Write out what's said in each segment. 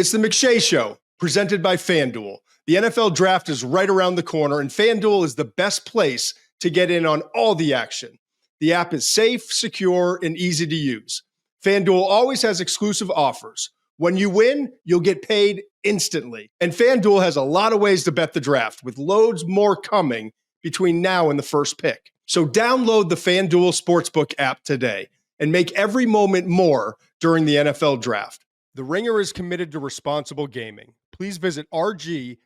It's the McShay Show, presented by FanDuel. The NFL Draft is right around the corner, and FanDuel is the best place to get in on all the action. The app is safe, secure, and easy to use. FanDuel always has exclusive offers. When you win, you'll get paid instantly. And FanDuel has a lot of ways to bet the draft, with loads more coming between now and the first pick. So download the FanDuel Sportsbook app today and make every moment more during the NFL Draft. The Ringer is committed to responsible gaming. Please visit rg-help.com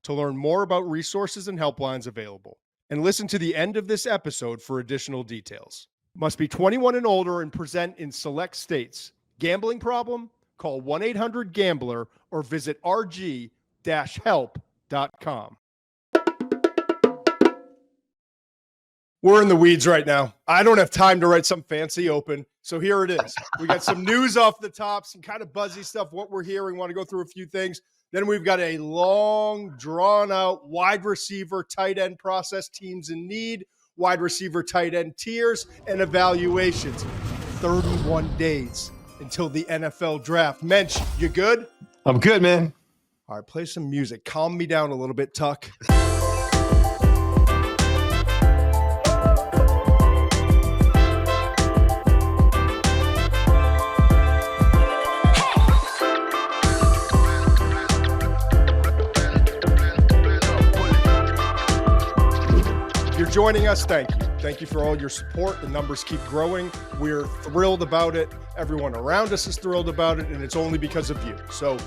to learn more about resources and helplines available. And listen to the end of this episode for additional details. Must be 21 and older and present in select states. Gambling problem? Call 1-800-GAMBLER or visit rg-help.com. We're in the weeds right now. I don't have time to write some fancy open, so here it is. We got some news off the top, some kind of buzzy stuff, what we're hearing, want to go through a few things. Then we've got a long, drawn-out wide receiver, tight end process, teams in need, wide receiver, tight end tiers, and evaluations. 31 days until the NFL Draft. Mensch, you good? I'm good, man. All right, play some music. Calm me down a little bit, Tuck. Joining us, thank you. Thank you for all your support. The numbers keep growing. We're thrilled about it. Everyone around us is thrilled about it, and it's only because of you. So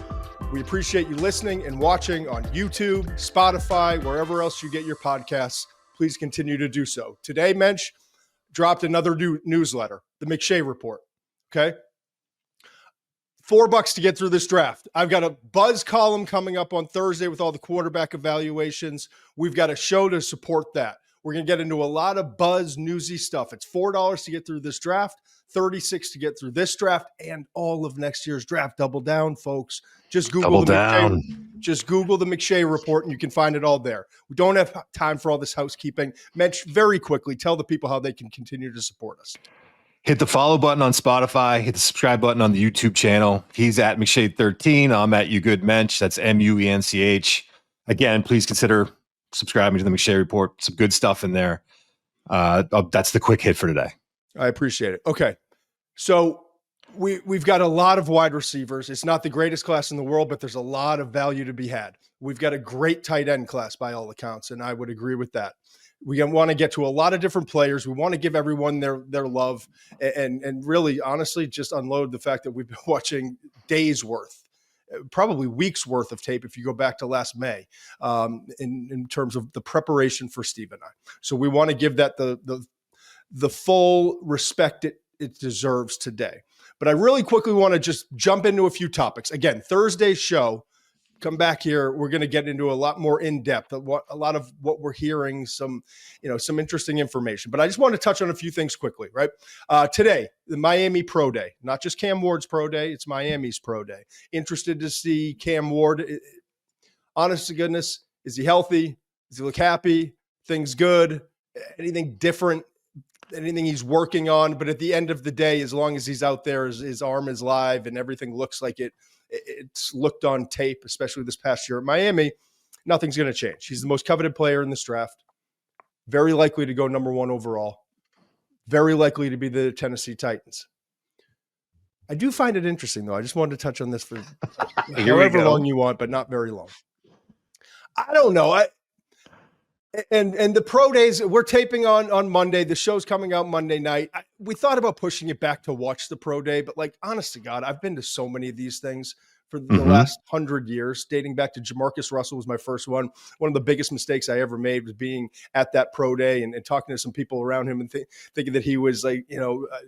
we appreciate you listening and watching on YouTube, Spotify, wherever else you get your podcasts. Please continue to do so. Today, Mensch dropped another new newsletter, the McShay Report. Okay? $4 to get through this draft. I've got a buzz column coming up on Thursday with all the quarterback evaluations. We've got a show to support that. We're going to get into a lot of buzz, newsy stuff. It's $4 to get through this draft, $36 to get through this draft, and all of next year's draft. Double down, folks. Just Google the McShay Report, and you can find it all there. We don't have time for all this housekeeping. Mensch, very quickly, tell the people how they can continue to support us. Hit the follow button on Spotify. Hit the subscribe button on the YouTube channel. He's at McShay13. I'm at You Good Mensch. That's MUENCH. Again, please consider subscribing to the McShay Report. Some good stuff in there. That's the quick hit for today. I appreciate it. Okay. So we've got a lot of wide receivers. It's not the greatest class in the world, but there's a lot of value to be had. We've got a great tight end class by all accounts, and I would agree with that. We want to get to a lot of different players. We want to give everyone their love and really, honestly, just unload the fact that we've been watching days worth, probably weeks worth of tape if you go back to last May in terms of the preparation for Steve and I. So we want to give that the full respect it deserves today. But I really quickly want to just jump into a few topics. Again, Thursday's show, come back here. We're going to get into a lot more in depth, a lot of what we're hearing, some interesting information. But I just want to touch on a few things quickly, right? Today, the Miami Pro Day, not just Cam Ward's Pro Day, it's Miami's Pro Day. Interested to see Cam Ward. Honest to goodness, is he healthy? Does he look happy? Things good? Anything different? Anything he's working on? But at the end of the day, as long as he's out there, his arm is live and everything looks like it's looked on tape, especially this past year at Miami, nothing's going to change. He's the most coveted player in this draft. Very likely to go number 1 overall. Very likely to be the Tennessee Titans. I do find it interesting, though. I just wanted to touch on this for however long you want, but not very long. I don't know. And the pro days, we're taping on Monday. The show's coming out Monday night. We thought about pushing it back to watch the pro day, but honest to God, I've been to so many of these things for the last 100 years, dating back to Jamarcus Russell was my first one. One of the biggest mistakes I ever made was being at that pro day and talking to some people around him and thinking that he was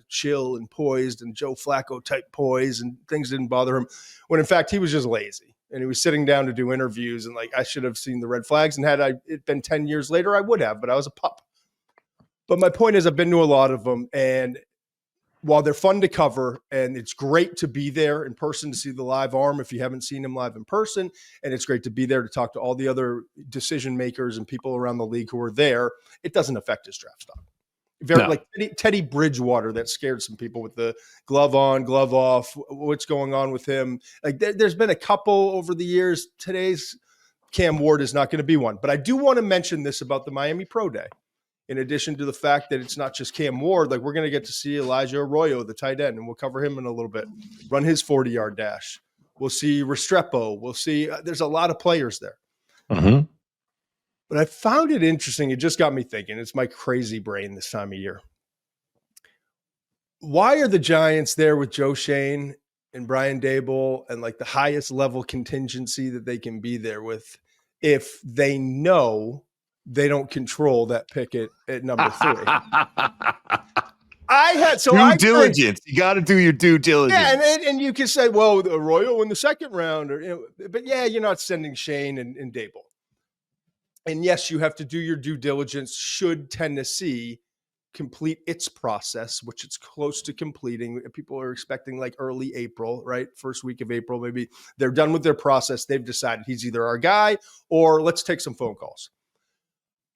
chill and poised and Joe Flacco type poise and things didn't bother him, when in fact he was just lazy. And he was sitting down to do interviews and I should have seen the red flags. And had it been 10 years later, I would have, but I was a pup. But my point is I've been to a lot of them. And while they're fun to cover and it's great to be there in person to see the live arm, if you haven't seen him live in person, and it's great to be there to talk to all the other decision makers and people around the league who are there, it doesn't affect his draft stock. Very like Teddy Bridgewater that scared some people with the glove on, glove off. What's going on with him? Like there's been a couple over the years. Today's Cam Ward is not going to be one. But I do want to mention this about the Miami Pro Day. In addition to the fact that it's not just Cam Ward, like we're going to get to see Elijah Arroyo, the tight end, and we'll cover him in a little bit, run his 40-yard dash. We'll see Restrepo. We'll see there's a lot of players there. Mm-hmm. But I found it interesting. It just got me thinking. It's my crazy brain this time of year. Why are the Giants there with Joe Shane and Brian Dable and like the highest level contingency that they can be there with if they know they don't control that pick at number 3? Due diligence. You got to do your due diligence. Yeah, and you can say, well, Arroyo in the second round, but yeah, you're not sending Shane and Dable. And yes, you have to do your due diligence should Tennessee complete its process, which it's close to completing. People are expecting like early April, right? First week of April, maybe they're done with their process. They've decided he's either our guy or let's take some phone calls.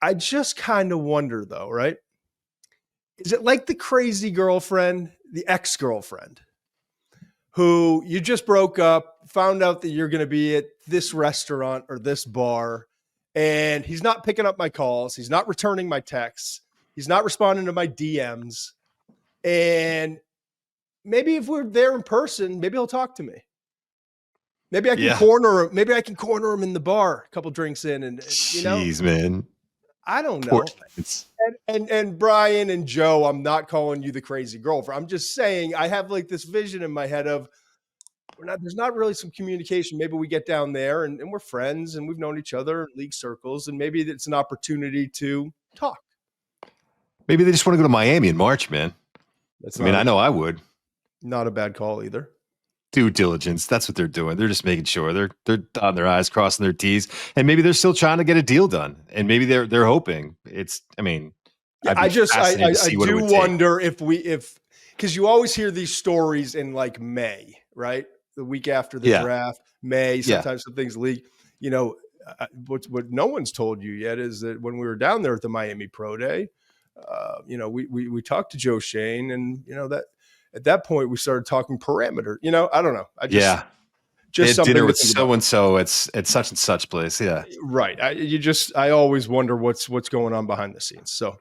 I just kind of wonder though, right? Is it like the crazy girlfriend, the ex-girlfriend, who you just broke up, found out that you're going to be at this restaurant or this bar, and he's not picking up my calls. He's not returning my texts. He's not responding to my DMs. And maybe if we're there in person, maybe he'll talk to me. Maybe I can corner him. Maybe I can corner him in the bar, a couple drinks in, and you know, jeez, man. I don't know. And Brian and Joe, I'm not calling you the crazy girlfriend. I'm just saying I have like this vision in my head of there's not really some communication. Maybe we get down there and we're friends and we've known each other in league circles, and maybe it's an opportunity to talk. Maybe they just want to go to Miami in March, man. I know I would. Not a bad call either. Due diligence. That's what they're doing. They're just making sure they're dotting their I's, crossing their T's, and maybe they're still trying to get a deal done. And maybe they're hoping it's. I mean, I do wonder if because you always hear these stories in like May, right? The week after the draft, May. Sometimes some things leak. You know, what no one's told you yet is that when we were down there at the Miami Pro Day, you know, we talked to Joe Shane, and you know that. At that point, we started talking parameter. You know, I don't know. Just dinner with so and so. It's such and such place. Yeah, right. I always wonder what's going on behind the scenes. So,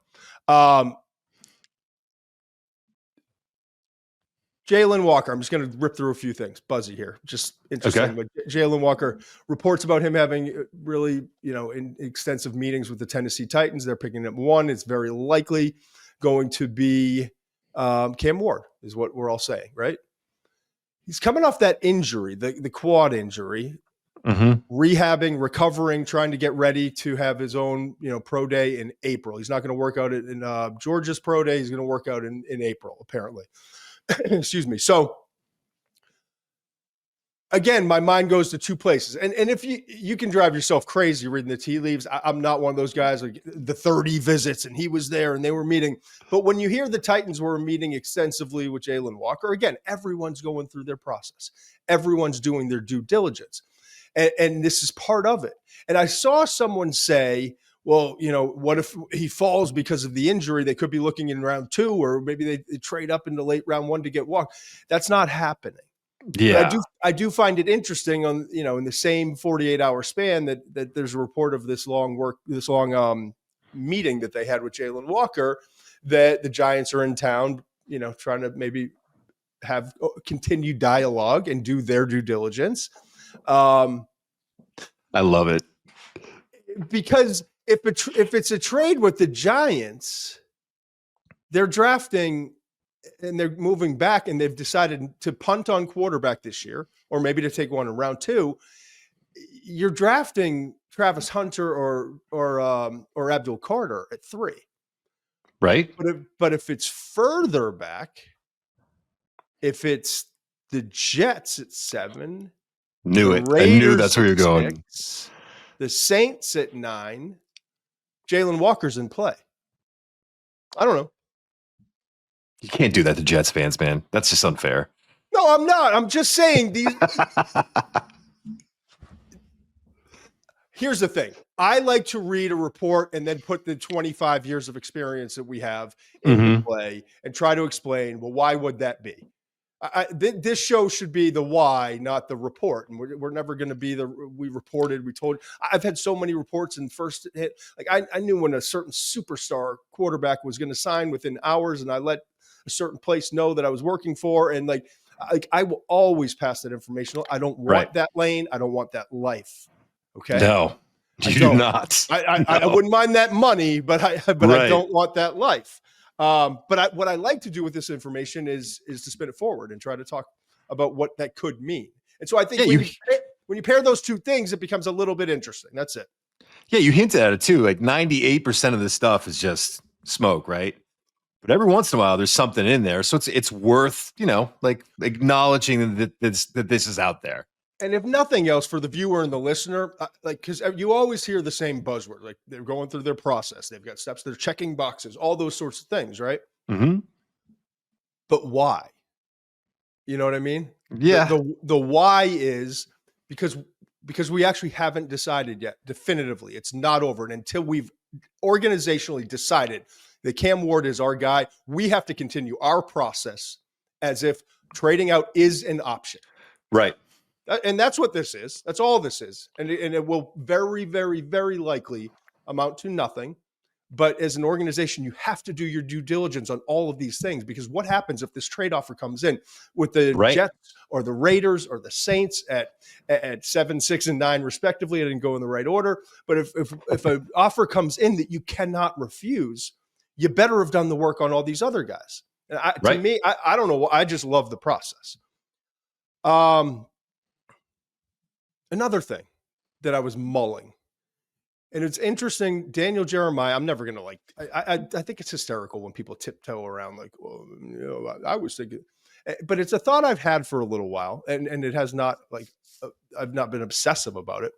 Jaylen Walker. I'm just going to rip through a few things. Buzzy here, just interesting. Okay. But Jaylen Walker, reports about him having really extensive meetings with the Tennessee Titans. They're picking up one. It's very likely going to be Cam Ward, is what we're all saying, right? He's coming off that injury, the quad injury, rehabbing, recovering, trying to get ready to have his own, pro day in April. He's not going to work out in Georgia's pro day. He's going to work out in April, apparently. Excuse me. So again, my mind goes to two places. And if you can drive yourself crazy reading the tea leaves. I'm not one of those guys like the 30 visits and he was there and they were meeting. But when you hear the Titans were meeting extensively with Jaylen Walker, again, everyone's going through their process. Everyone's doing their due diligence. And this is part of it. And I saw someone say, well, what if he falls because of the injury? They could be looking in round 2, or maybe they trade up into late round 1 to get Walker. That's not happening. Yeah, I do find it interesting on in the same 48-hour span that there's a report of this long meeting that they had with Jaylen Walker, that the Giants are in town, trying to maybe have continued dialogue and do their due diligence. I love it, because if it's a trade with the Giants, they're drafting. And they're moving back, and they've decided to punt on quarterback this year, or maybe to take one in round 2. You're drafting Travis Hunter or Abdul Carter at 3, right? But if it's further back, if it's the Jets at 7, knew it. I knew that's where you're going. 6, the Saints at 9, Jaylen Walker's in play. I don't know. You can't do that to Jets fans, man. That's just unfair. No, I'm not. I'm just saying these. Here's the thing. I like to read a report and then put the 25 years of experience that we have into play and try to explain, well, why would that be? This show should be the why, not the report. And we're never going to be we reported, we told. I've had so many reports in first hit. Like I knew when a certain superstar quarterback was going to sign within hours, and I let a certain place know that I was working for. And like I will always pass that information. I don't want that lane. I don't want that life. Okay. No, you do not. I wouldn't mind that money, but I don't want that life. But what I like to do with this information is to spin it forward and try to talk about what that could mean. And so I think when you pair those two things, it becomes a little bit interesting. That's it. Yeah, you hinted at it too. Like 98% of this stuff is just smoke, right? But every once in a while, there's something in there. So it's worth, like acknowledging that this is out there. And if nothing else, for the viewer and the listener, because you always hear the same buzzword, like they're going through their process. They've got steps. They're checking boxes, all those sorts of things, right? Mm-hmm. But why? You know what I mean? Yeah. The why is because we actually haven't decided yet definitively. It's not over. And until we've organizationally decided that Cam Ward is our guy, we have to continue our process as if trading out is an option. Right. And that's what this is. That's all this is. And it will very, very, very likely amount to nothing. But as an organization, you have to do your due diligence on all of these things, because what happens if this trade offer comes in with the Jets or the Raiders or the Saints at 7, 6, and 9 respectively? I didn't go in the right order. But if an offer comes in that you cannot refuse, you better have done the work on all these other guys. And to me, I don't know. I just love the process. Another thing that I was mulling, and it's interesting, Daniel Jeremiah, I'm never going to I think it's hysterical when people tiptoe around like, well, I was thinking, but it's a thought I've had for a little while, and it has not I've not been obsessive about it,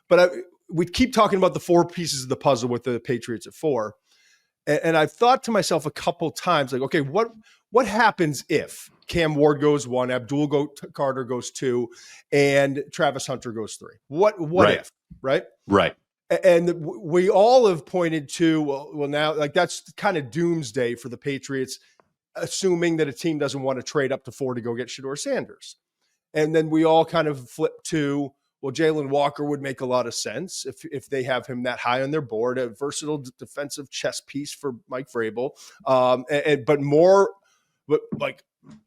but we keep talking about the 4 pieces of the puzzle with the Patriots at 4. And I've thought to myself a couple times, like, okay, what happens if Cam Ward goes 1, Abdul Carter goes 2, and Travis Hunter goes 3? What if, right? Right. And we all have pointed to, well, now, like, that's kind of doomsday for the Patriots, assuming that a team doesn't want to trade up to 4 to go get Shedeur Sanders. And then we all kind of flip to, well, Jalen Walker would make a lot of sense if they have him that high on their board, a versatile defensive chess piece for Mike Vrabel, but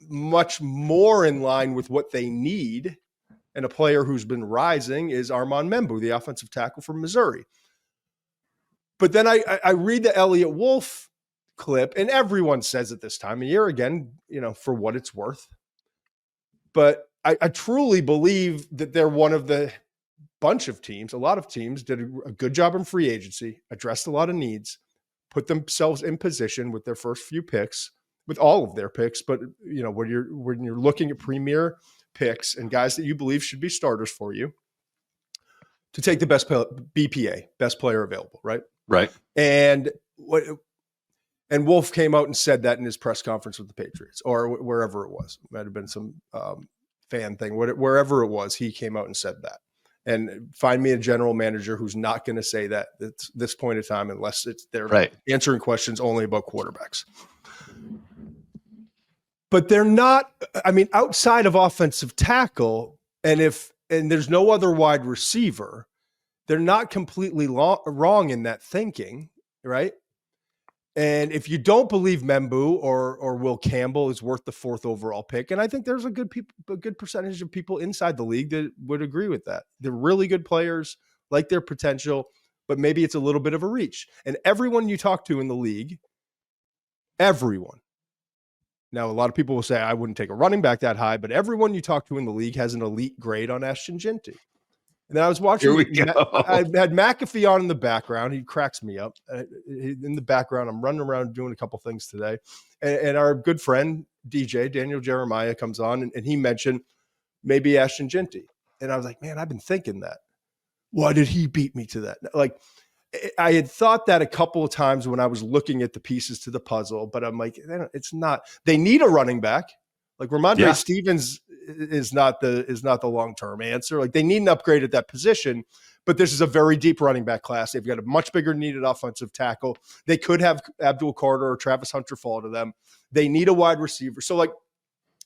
much more in line with what they need. And a player who's been rising is Armand Membu, the offensive tackle from Missouri. But then I read the Elliott Wolf clip, and everyone says it this time of year, again, for what it's worth. But I truly believe that they're one of the bunch of teams. A lot of teams did a good job in free agency, addressed a lot of needs, put themselves in position with their first few picks, with all of their picks. But when you're looking at premier picks and guys that you believe should be starters for you, to take the best BPA, best player available, right? Right. And Wolf came out and said that in his press conference with the Patriots, or wherever it was. It might have been some fan thing, wherever it was, he came out and said that. And find me a general manager who's not going to say that at this point in time, unless they're answering questions only about quarterbacks. But they're not, outside of offensive tackle, and there's no other wide receiver, they're not completely wrong in that thinking, right? And if you don't believe Membu or Will Campbell is worth the 4th overall pick, and I think there's a good percentage of people inside the league that would agree with that. They're really good players, like their potential, but maybe it's a little bit of a reach. And everyone you talk to in the league, everyone. Now, a lot of people will say, I wouldn't take a running back that high, but everyone you talk to in the league has an elite grade on Ashton Ginty. And then I was watching, I had McAfee on in the background. He cracks me up. In the background, I'm running around doing a couple things today. And our good friend, DJ, Daniel Jeremiah, comes on, and he mentioned maybe Ashton Ginty. And I was like, man, I've been thinking that. Why did he beat me to that? Like, I had thought that a couple of times when I was looking at the pieces to the puzzle, but I'm like, it's not. They need a running back. Like Ramondre Stevens is not the long-term answer. Like they need an upgrade at that position, but this is a very deep running back class. They've got a much bigger needed offensive tackle. They could have Abdul Carter or Travis Hunter fall to them. They need a wide receiver. So like,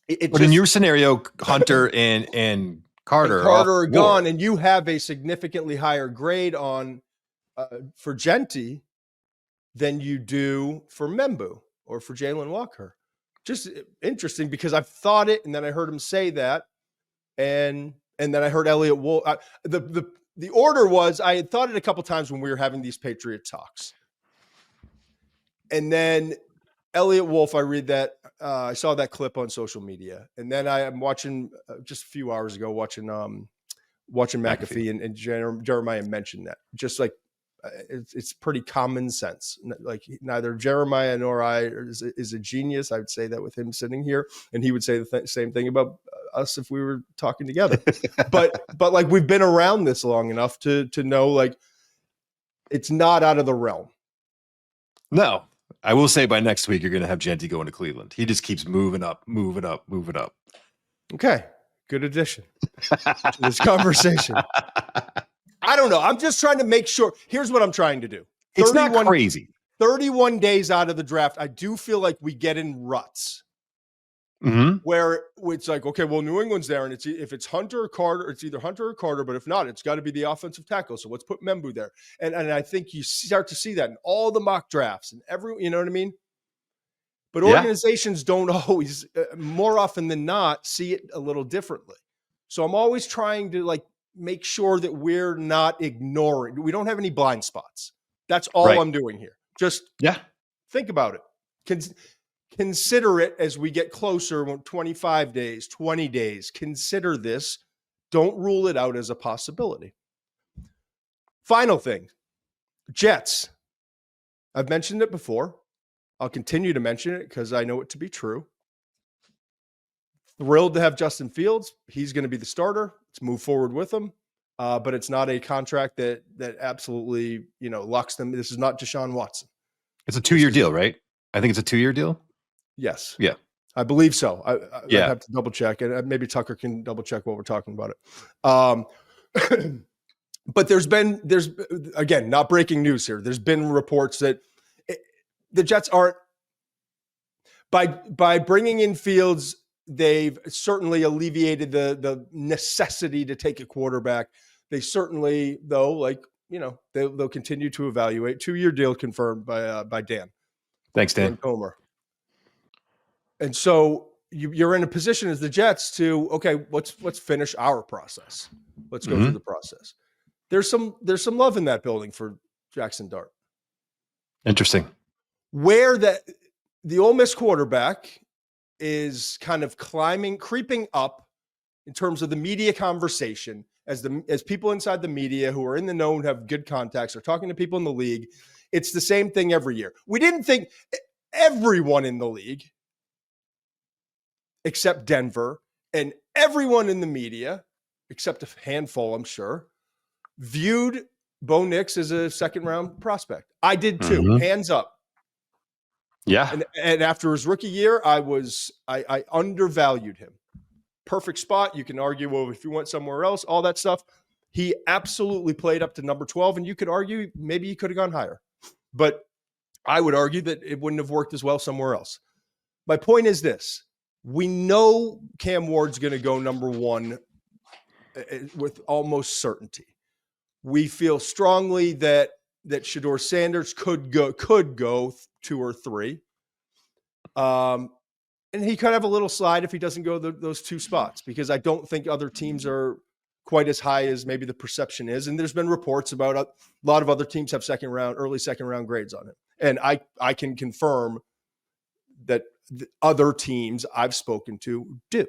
but in your scenario, Hunter and Carter are gone, and you have a significantly higher grade on for Genty than you do for Membu or for Jaylen Walker. Just interesting because I've thought it, and then I heard him say that, and then I heard Elliott Wolf. The order was I had thought it a couple times when we were having these Patriot talks, and then Elliott Wolf. I read that I saw that clip on social media, and then I am watching just a few hours ago watching McAfee and Jeremiah mentioned that. Just like it's pretty common sense. Like neither Jeremiah nor I is a genius. I would say that with him sitting here, and he would say the same thing about us if we were talking together. but like we've been around this long enough to know like it's not out of the realm. No, I will say by next week you're going to have Genty going to Cleveland. He just keeps moving up. Okay, good addition to this conversation. I don't know. I'm just trying to make sure. Here's what I'm trying to do. It's not crazy. 31 days out of the draft, I do feel like we get in ruts where it's like, okay, well, New England's there, and if it's Hunter or Carter, it's either Hunter or Carter, but if not, it's got to be the offensive tackle. So let's put Membu there. And I think you start to see that in all the mock drafts and you know what I mean? But organizations don't always, more often than not, see it a little differently. So I'm always trying to like make sure that we're not ignoring. We don't have any blind spots. That's all I'm doing here. Just think about it. Consider it as we get closer, 25 days, 20 days. Consider this. Don't rule it out as a possibility. Final thing, Jets. I've mentioned it before. I'll continue to mention it because I know it to be true. Thrilled to have Justin Fields. He's going to be the starter. Let's move forward with him. But it's not a contract that absolutely, locks them. This is not Deshaun Watson. It's a 2-year deal, right? I think it's a 2-year deal. Yes. Yeah. I believe so. I have to double check, and maybe Tucker can double check while we're talking about it. But there's again, not breaking news here. There's been reports that the Jets aren't by bringing in Fields. They've certainly alleviated the necessity to take a quarterback. They certainly, though, they'll continue to evaluate. 2-year deal confirmed by Dan. Thanks, Dan Comer. And so you're in a position as the Jets to, okay, let's finish our process. Let's go through the process. There's some love in that building for Jackson Dart. Interesting. Where the Ole Miss quarterback is kind of creeping up in terms of the media conversation as people inside the media who are in the know and have good contacts are talking to people in the league. It's the same thing every year. We didn't think everyone in the league, except Denver, and everyone in the media, except a handful, I'm sure, viewed Bo Nix as a second-round prospect. I did too. Hands up. Yeah. And after his rookie year, I undervalued him. Perfect spot. You can argue, well, if you went somewhere else, all that stuff. He absolutely played up to number 12, and you could argue maybe he could have gone higher. But I would argue that it wouldn't have worked as well somewhere else. My point is this. We know Cam Ward's going to go number 1 with almost certainty. We feel strongly that Shedeur Sanders could go 2 or 3. And he could have a little slide if he doesn't go those 2 spots, because I don't think other teams are quite as high as maybe the perception is. And there's been reports about a lot of other teams have early second round grades on it. And I can confirm that the other teams I've spoken to do.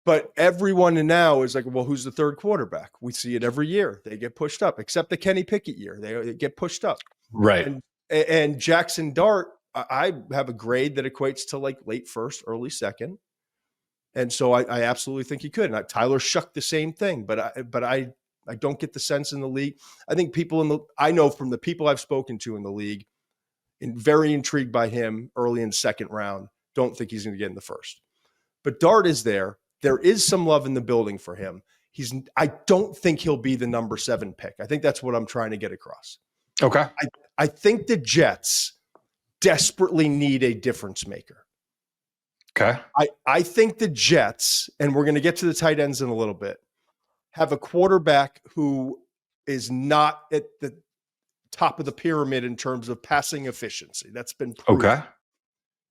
But everyone now is like, well, who's the third quarterback? We see it every year. They get pushed up, except the Kenny Pickett year. They get pushed up. Right. And Jackson Dart, I have a grade that equates to like late first, early second. And so I absolutely think he could. And Tyler Shuck the same thing, but I don't get the sense in the league. I think I know from the people I've spoken to in the league, and very intrigued by him early in second round. Don't think he's going to get in the first. But Dart is there. There is some love in the building for him. I don't think he'll be the number 7 pick. I think that's what I'm trying to get across. Okay. I think the Jets desperately need a difference maker. Okay. I think the Jets, and we're going to get to the tight ends in a little bit, have a quarterback who is not at the top of the pyramid in terms of passing efficiency. That's been proven. Okay.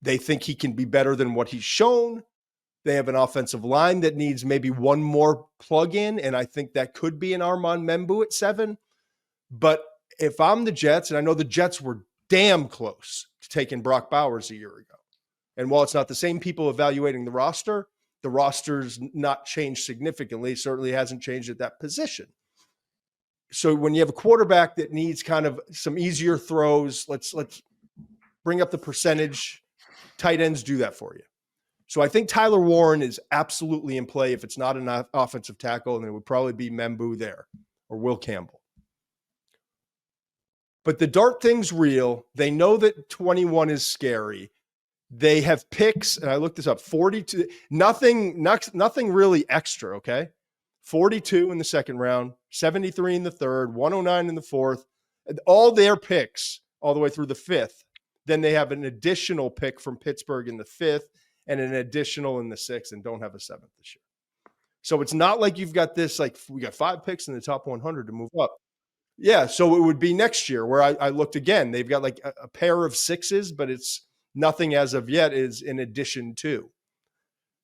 They think he can be better than what he's shown. They have an offensive line that needs maybe one more plug-in, and I think that could be an Armand Membu at 7. But if I'm the Jets, and I know the Jets were damn close to taking Brock Bowers a year ago, and while it's not the same people evaluating the roster's not changed significantly. It certainly hasn't changed at that position. So when you have a quarterback that needs kind of some easier throws, let's bring up the percentage. Tight ends do that for you. So I think Tyler Warren is absolutely in play. If it's not an offensive tackle, and it would probably be Membu there or Will Campbell. But the Dart thing's real. They know that 21 is scary. They have picks, and I looked this up, 42, nothing really extra, okay? 42 in the second round, 73 in the third, 109 in the fourth, all their picks all the way through the fifth. Then they have an additional pick from Pittsburgh in the fifth and an additional in the sixth, and don't have a seventh this year. So it's not like you've got this, like we got 5 picks in the top 100 to move up. Yeah, so it would be next year where I looked again. They've got like a pair of 6s, but it's nothing as of yet is in addition to.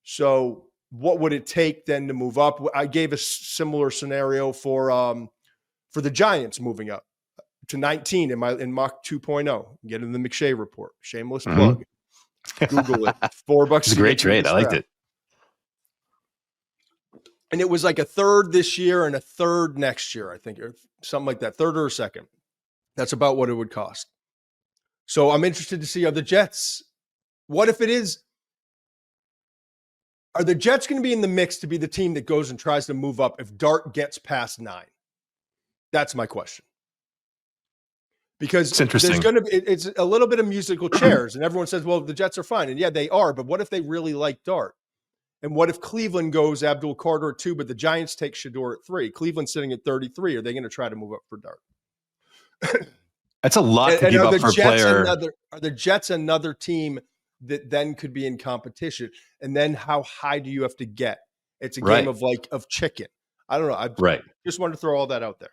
So what would it take then to move up? I gave a similar scenario for the Giants moving up to 19 in mock 2.0. Get in the McShay report. Shameless plug. Google it. $4. It's a great trade. I liked it. And it was like a third this year and a third next year, I think, or something like that. Third or a second. That's about what it would cost. So I'm interested to see, are the Jets, what if it is, are the Jets going to be in the mix to be the team that goes and tries to move up if Dart gets past 9? That's my question. Because it's interesting. There's going to be, it's a little bit of musical chairs, and everyone says, well, the Jets are fine. And yeah, they are. But what if they really like Dart? And what if Cleveland goes Abdul Carter at 2, but the Giants take Shador at 3? Cleveland's sitting at 33. Are they going to try to move up for Dart? That's a lot to give up for a player. Are the Jets another team that then could be in competition? And then how high do you have to get? It's a game of chicken. I don't know. I just wanted to throw all that out there.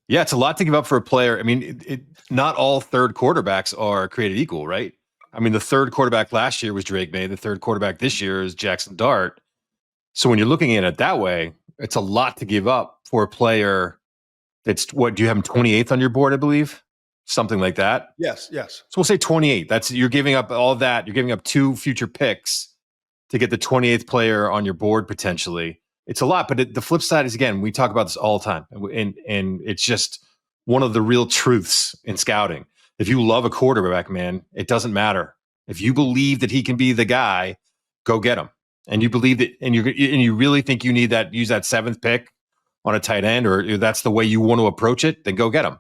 Yeah, it's a lot to give up for a player. I mean, not all third quarterbacks are created equal, right? I mean, the third quarterback last year was Drake May. The third quarterback this year is Jackson Dart. So when you're looking at it that way, it's a lot to give up for a player that's, what, do you have him 28th on your board, I believe? Something like that? Yes. So we'll say 28. You're giving up all of that. You're giving up 2 future picks to get the 28th player on your board potentially. It's a lot, but the flip side is, again, we talk about this all the time, and it's just one of the real truths in scouting. If you love a quarterback, man, it doesn't matter. If you believe that he can be the guy, go get him. And you believe that, and you really think you need that, use that 7th pick on a tight end, or that's the way you want to approach it, then go get him.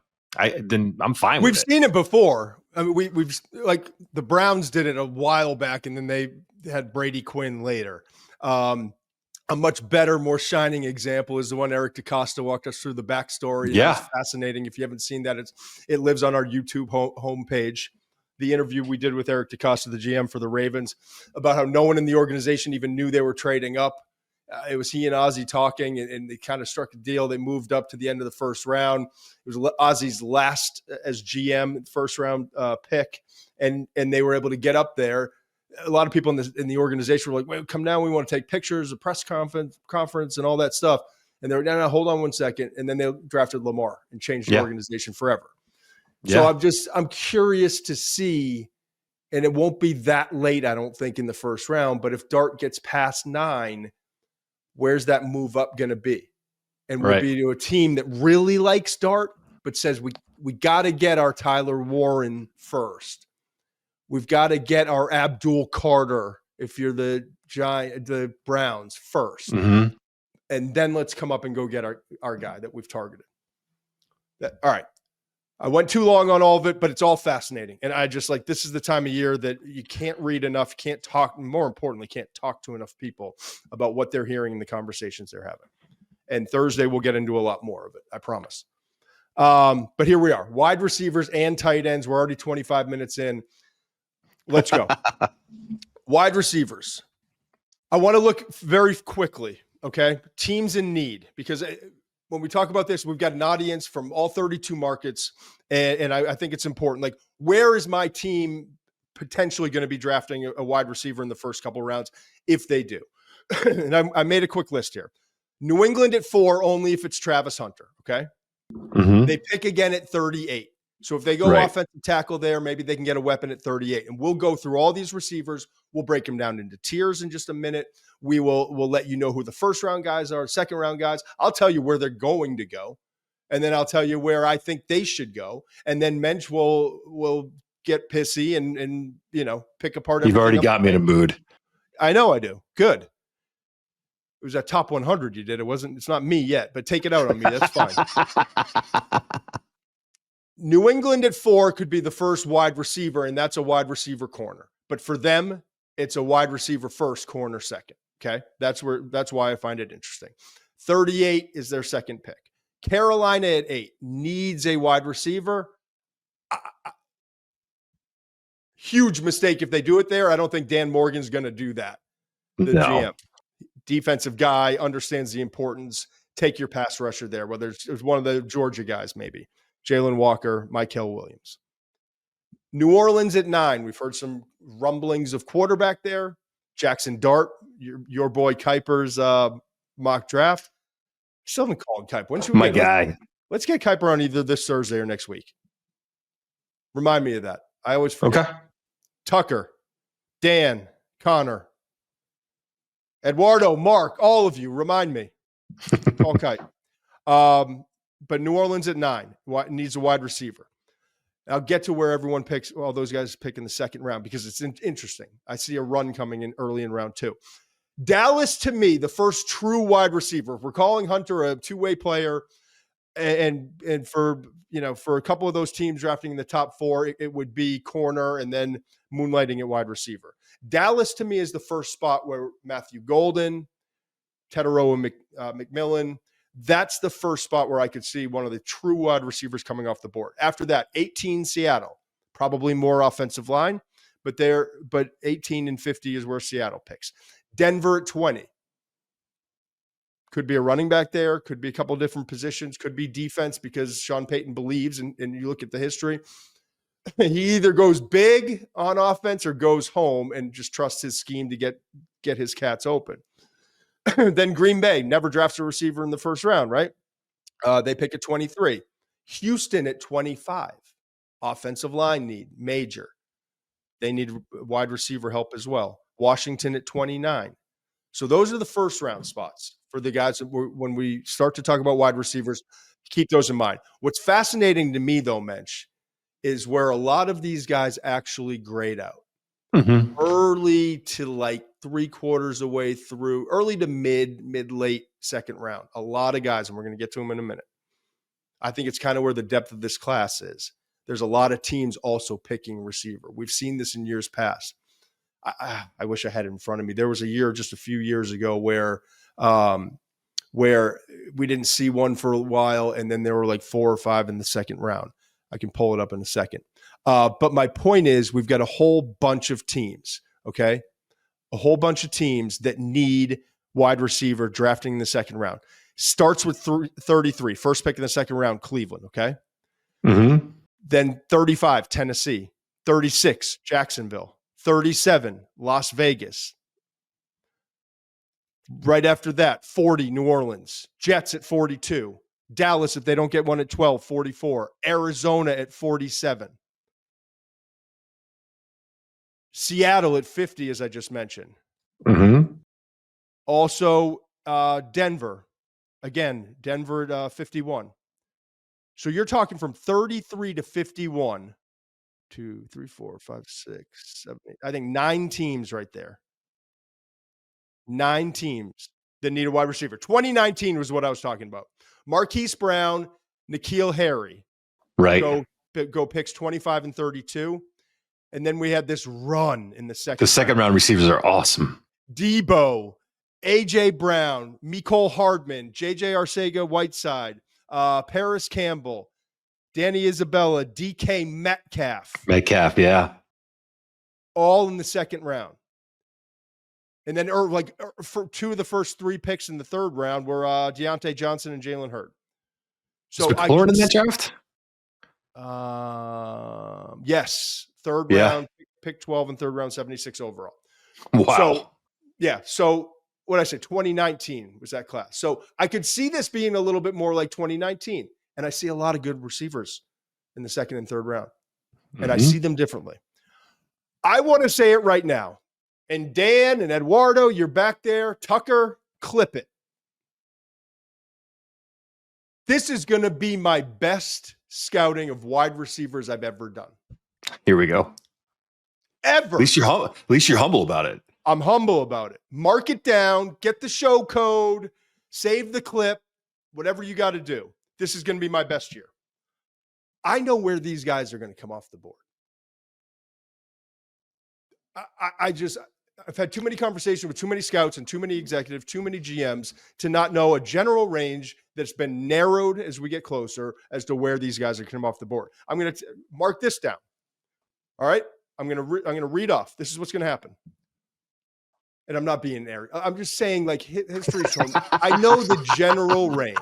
Then I'm fine with it. We've seen it before. I mean, we've like the Browns did it a while back, and then they had Brady Quinn later. A much better, more shining example is the one Eric DaCosta walked us through the backstory. Yeah. It's fascinating. If you haven't seen that, it lives on our YouTube homepage. The interview we did with Eric DaCosta, the GM for the Ravens, about how no one in the organization even knew they were trading up. It was he and Ozzie talking, and they kind of struck a deal. They moved up to the end of the first round. It was Ozzie's last as GM, first round pick, and they were able to get up there. A lot of people in the organization were like, "Wait, come down. We want to take pictures, a press conference, and all that stuff." And they were, no, hold on one second. And then they drafted Lamar and changed the organization forever. So I'm curious to see, and it won't be that late, I don't think, in the first round. But if Dart gets past 9, where's that move up going to be? And will it be to a team that really likes Dart, but says we got to get our Tyler Warren first. We've got to get our Abdul Carter, if you're the Browns, first. Mm-hmm. And then let's come up and go get our guy that we've targeted. All right. I went too long on all of it, but it's all fascinating. And I just like, this is the time of year that you can't read enough, can't talk, more importantly, can't talk to enough people about what they're hearing in the conversations they're having. And Thursday, we'll get into a lot more of it, I promise. But here we are, wide receivers and tight ends. We're already 25 minutes in. Let's go. Wide receivers. I want to look very quickly, okay? Teams in need, because when we talk about this, we've got an audience from all 32 markets, and I think it's important. Like, where is my team potentially going to be drafting a wide receiver in the first couple of rounds if they do? And I made a quick list here. New England at 4, only if it's Travis Hunter, okay? Mm-hmm. They pick again at 38. So if they go offensive tackle there, maybe they can get a weapon at 38. And we'll go through all these receivers. We'll break them down into tiers in just a minute. We'll let you know who the first round guys are, second round guys. I'll tell you where they're going to go. And then I'll tell you where I think they should go. And then Mensch will get pissy and you know, pick apart everything. You've already got me in a mood. I know I do. Good. It was a top 100 you did. It's not me yet, but take it out on me. That's fine. New England at 4 could be the first wide receiver, and that's a wide receiver corner. But for them, it's a wide receiver first, corner second. Okay. That's why I find it interesting. 38 is their second pick. Carolina at 8 needs a wide receiver. Huge mistake if they do it there. I don't think Dan Morgan's going to do that. The GM, defensive guy, understands the importance. Take your pass rusher there, whether it's one of the Georgia guys, maybe. Jaylen Walker, Mykel Williams. New Orleans at 9. We've heard some rumblings of quarterback there. Jackson Dart, your boy Kuiper's mock draft. Still haven't called Kuiper. When should we Let's get Kuiper on either this Thursday or next week. Remind me of that. I always forget. Okay. Tucker, Dan, Connor, Eduardo, Mark, all of you, remind me. Call Kite. But New Orleans at 9 needs a wide receiver. I'll get to where everyone picks, all those guys pick in the second round because it's interesting. I see a run coming in early in round 2. Dallas, to me, the first true wide receiver. If we're calling Hunter a two-way player, and for a couple of those teams drafting in the top 4, it would be corner and then moonlighting at wide receiver. Dallas, to me, is the first spot where Matthew Golden, Teteroa McMillan, that's the first spot where I could see one of the true wide receivers coming off the board. After that, 18 Seattle, probably more offensive line, but 18 and 50 is where Seattle picks. Denver at 20. Could be a running back there, could be a couple of different positions, could be defense because Sean Payton believes, and you look at the history, he either goes big on offense or goes home and just trusts his scheme to get his cats open. Then Green Bay never drafts a receiver in the first round, right? They pick at 23. Houston at 25. Offensive line need, major. They need wide receiver help as well. Washington at 29. So those are the first round spots for the guys that when we start to talk about wide receivers, keep those in mind. What's fascinating to me, though, Mensch, is where a lot of these guys actually grade out. Mm-hmm. Early to like 3/4 away through, early to mid-late second round. A lot of guys, and we're going to get to them in a minute. I think it's kind of where the depth of this class is. There's a lot of teams also picking receiver. We've seen this in years past. I wish I had it in front of me. There was a year just a few years ago where we didn't see one for a while, and then there were like 4 or 5 in the second round. I can pull it up in a second. But my point is we've got a whole bunch of teams, okay? A whole bunch of teams that need wide receiver drafting in the second round. Starts with 33, first pick in the second round, Cleveland, okay? Mm-hmm. Then 35, Tennessee. 36, Jacksonville. 37, Las Vegas. Right after that, 40, New Orleans. Jets at 42. Dallas, if they don't get one at 12, 44. Arizona at 47. Seattle at 50, as I just mentioned. Mm-hmm. Also, Denver. Again, Denver at 51. So you're talking from 33 to 51. 2, 3, 4, 5, 6, 7, 8. I think 9 teams right there. 9 teams that need a wide receiver. 2019 was what I was talking about. Marquise Brown, N'Keal Harry. Right. Go picks 25 and 32. And then we had this run in the second. The second round receivers are awesome. Debo, A.J. Brown, Mecole Hardman, J.J. Arcega-Whiteside, Paris Campbell, Danny Isabella, Dike Metcalf. Yeah. All in the second round. And then for two of the first three picks in the third round were Deontay Johnson and Jalen Hurd. So is McLaurin in that draft? Yes. Third round, pick 12 and third round, 76 overall. Wow. So what I say, 2019 was that class. So I could see this being a little bit more like 2019. And I see a lot of good receivers in the second and third round. And I see them differently. I want to say it right now. And Dan and Eduardo, you're back there. Tucker, clip it. This is going to be my best scouting of wide receivers I've ever done. Here we go. Ever. At least you're humble about it. I'm humble about it. Mark it down. Get the show code. Save the clip. Whatever you got to do. This is going to be my best year. I know where these guys are going to come off the board. I've had too many conversations with too many scouts and too many executives, too many GMs to not know a general range that's been narrowed as we get closer as to where these guys are going to come off the board. I'm going to mark this down. All right. I'm going to read off. This is what's going to happen. And I'm not being airy. I'm just saying, like, history is shown. I know the general range.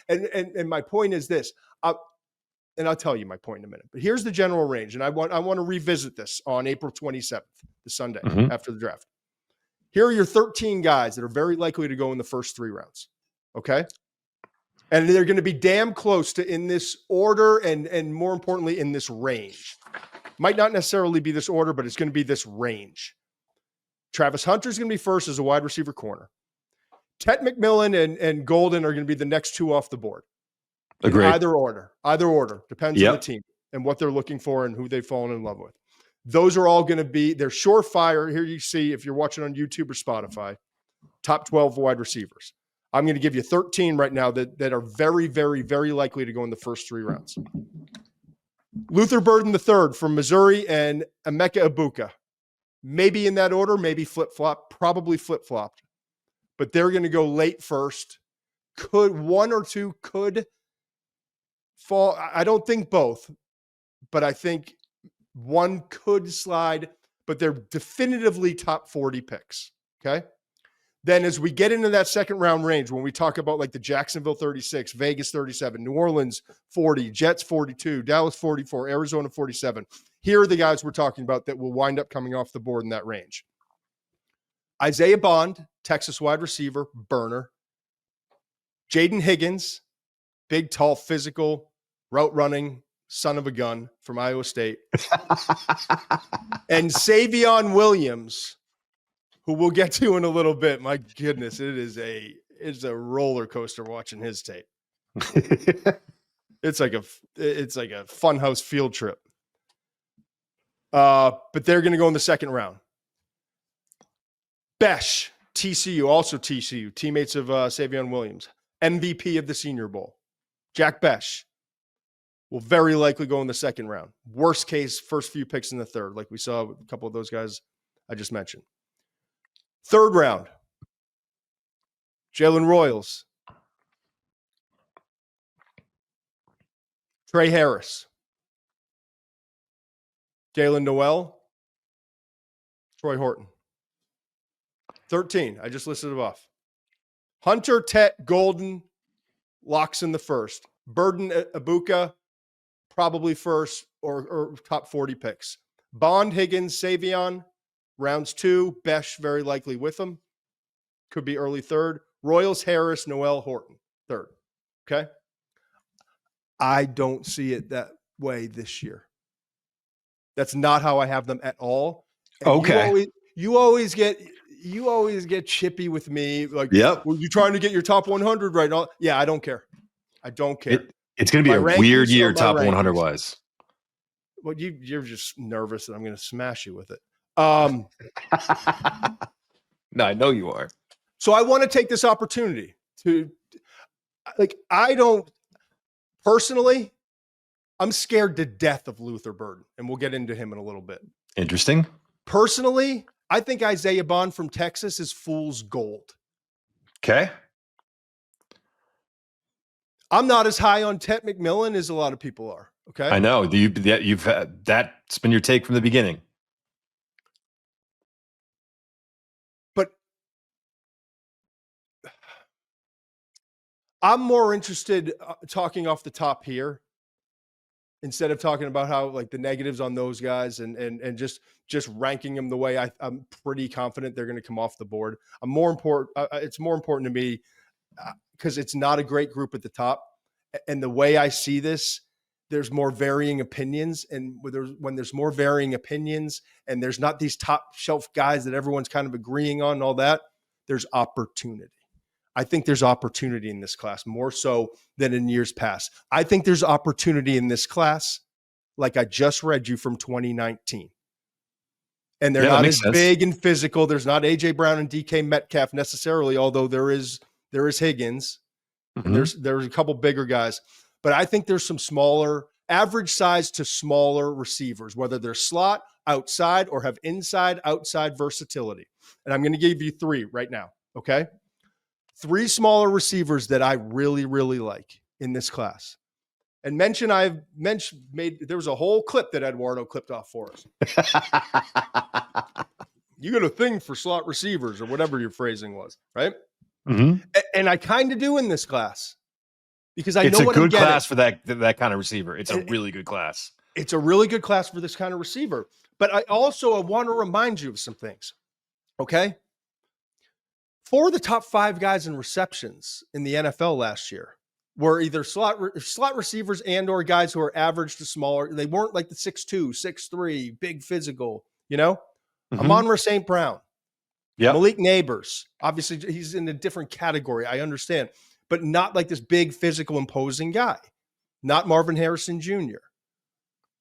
And my point is this. And I'll tell you my point in a minute. But here's the general range. And I want to revisit this on April 27th, the Sunday after the draft. Here are your 13 guys that are very likely to go in the first three rounds. Okay. And they're going to be damn close to in this order and more importantly, in this range. Might not necessarily be this order, but it's going to be this range. Travis Hunter is going to be first as a wide receiver corner. Tet McMillan and Golden are going to be the next two off the board. Agreed. Either order. Depends on the team and what they're looking for and who they've fallen in love with. Those are all going to be, they're surefire. Here you see, if you're watching on YouTube or Spotify, top 12 wide receivers. I'm going to give you 13 right now that are very, very, very likely to go in the first three rounds. Luther Burden III from Missouri and Emeka Ibuka. Maybe in that order, maybe flip-flop, probably flip-flopped. But they're going to go late first. One or two could fall. I don't think both, but I think one could slide, but they're definitively top 40 picks. Okay. Then as we get into that second round range, when we talk about like the Jacksonville 36, Vegas 37, New Orleans 40, Jets 42, Dallas 44, Arizona 47. Here are the guys we're talking about that will wind up coming off the board in that range. Isaiah Bond, Texas wide receiver, burner. Jaden Higgins, big, tall, physical, route running, son of a gun from Iowa State. And Savion Williams, who we'll get to in a little bit. My goodness, it's a roller coaster watching his tape. It's like a funhouse field trip. But they're going to go in the second round. Besh, TCU, also TCU, teammates of Savion Williams, MVP of the Senior Bowl. Jack Besh will very likely go in the second round. Worst case, first few picks in the third, like we saw a couple of those guys I just mentioned. Third round, Jalen Royals, Trey Harris, Jaylen Noel, Troy Horton. 13. I just listed it off. Hunter, Tet, Golden, locks in the first. Burden, Ibuka, probably first or top 40 picks. Bond, Higgins, Savion, rounds 2. Besh, very likely with them. Could be early third. Royals, Harris, Noel, Horton, third. Okay? I don't see it that way this year. That's not how I have them at all. And okay. You always get chippy with me. Like, yep. Well, you're trying to get your top 100 right now. Yeah, I don't care. It's going to be a weird year, top 100 wise. Well, you're just nervous that I'm going to smash you with it. No, I know you are. So I want to take this opportunity to, like, Personally, I'm scared to death of Luther Burden, and we'll get into him in a little bit. Interesting. Personally, I think Isaiah Bond from Texas is fool's gold. Okay. I'm not as high on Tet McMillan as a lot of people are. Okay. I know you've that's been your take from the beginning. But I'm more interested talking off the top here instead of talking about how like the negatives on those guys and just ranking them the way I'm pretty confident they're going to come off the board. I'm more important. It's more important to me because it's not a great group at the top. And the way I see this, there's more varying opinions. And when there's more varying opinions and there's not these top shelf guys that everyone's kind of agreeing on and all that, there's opportunity. I think there's opportunity in this class more so than in years past. I think there's opportunity in this class, like I just read you from 2019. And they're not as big and physical. There's not AJ Brown and Dike Metcalf necessarily, although there is Higgins. And there's a couple bigger guys. But I think there's some smaller, average size to smaller receivers, whether they're slot, outside, or have inside, outside versatility. And I'm going to give you 3 right now, okay? 3 smaller receivers that I really, really like in this class. And there was a whole clip that Eduardo clipped off for us. You got a thing for slot receivers or whatever your phrasing was, right? Mm-hmm. And I kind of do in this class because I know what I'm getting. It's a good class for that kind of receiver. It's a really good class. It's a really good class for this kind of receiver. But I want to remind you of some things, okay? 4 of the top 5 guys in receptions in the NFL last year were either slot receivers and or guys who are average to smaller. They weren't like the 6'2", 6'3", big physical, you know? Mm-hmm. Amon-Ra St. Brown. Yeah. Malik Neighbors. Obviously, he's in a different category. I understand. But not like this big physical imposing guy. Not Marvin Harrison Jr.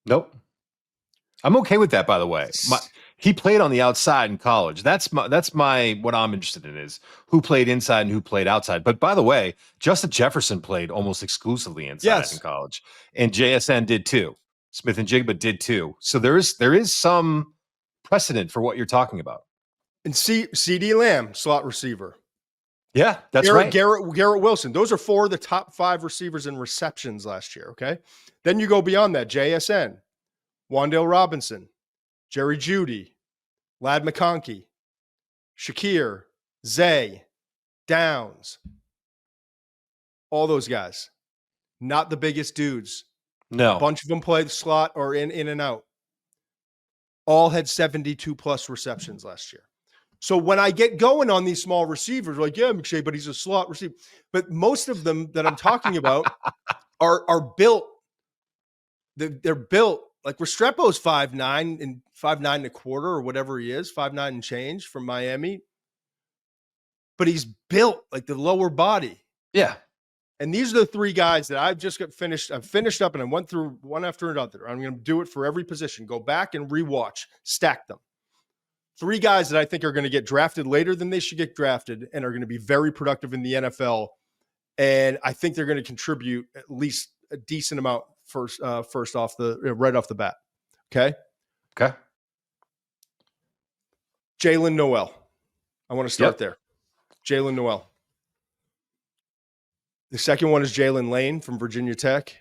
Nope. I'm okay with that, by the way. He played on the outside in college. That's my what I'm interested in is who played inside and who played outside. But by the way, Justin Jefferson played almost exclusively inside in college. And JSN did too. Smith and Jigba did too. So there is some precedent for what you're talking about. And CeeDee Lamb, slot receiver. Yeah, that's right. Garrett Wilson. Those are 4 of the top 5 receivers in receptions last year, okay? Then you go beyond that. JSN, Wan'Dale Robinson, Jerry Jeudy, Ladd McConkey, Shakir, Zay, Downs. All those guys. Not the biggest dudes. No. A bunch of them played slot or in and out. All had 72-plus receptions last year. So when I get going on these small receivers, like, yeah, McShay, but he's a slot receiver. But most of them that I'm talking about are built. They're built. Like Restrepo's 5'9" and 5'9" and a quarter or whatever he is, 5'9" and change from Miami. But he's built like the lower body. Yeah. And these are the 3 guys that I've just got finished. I've finished up and I went through one after another. I'm going to do it for every position. Go back and rewatch, stack them. 3 guys that I think are going to get drafted later than they should get drafted and are going to be very productive in the NFL. And I think they're going to contribute at least a decent amount first off right off the bat. Okay. Jaylen Noel. I want to start there. Jaylen Noel. The second one is Jaylen Lane from Virginia Tech.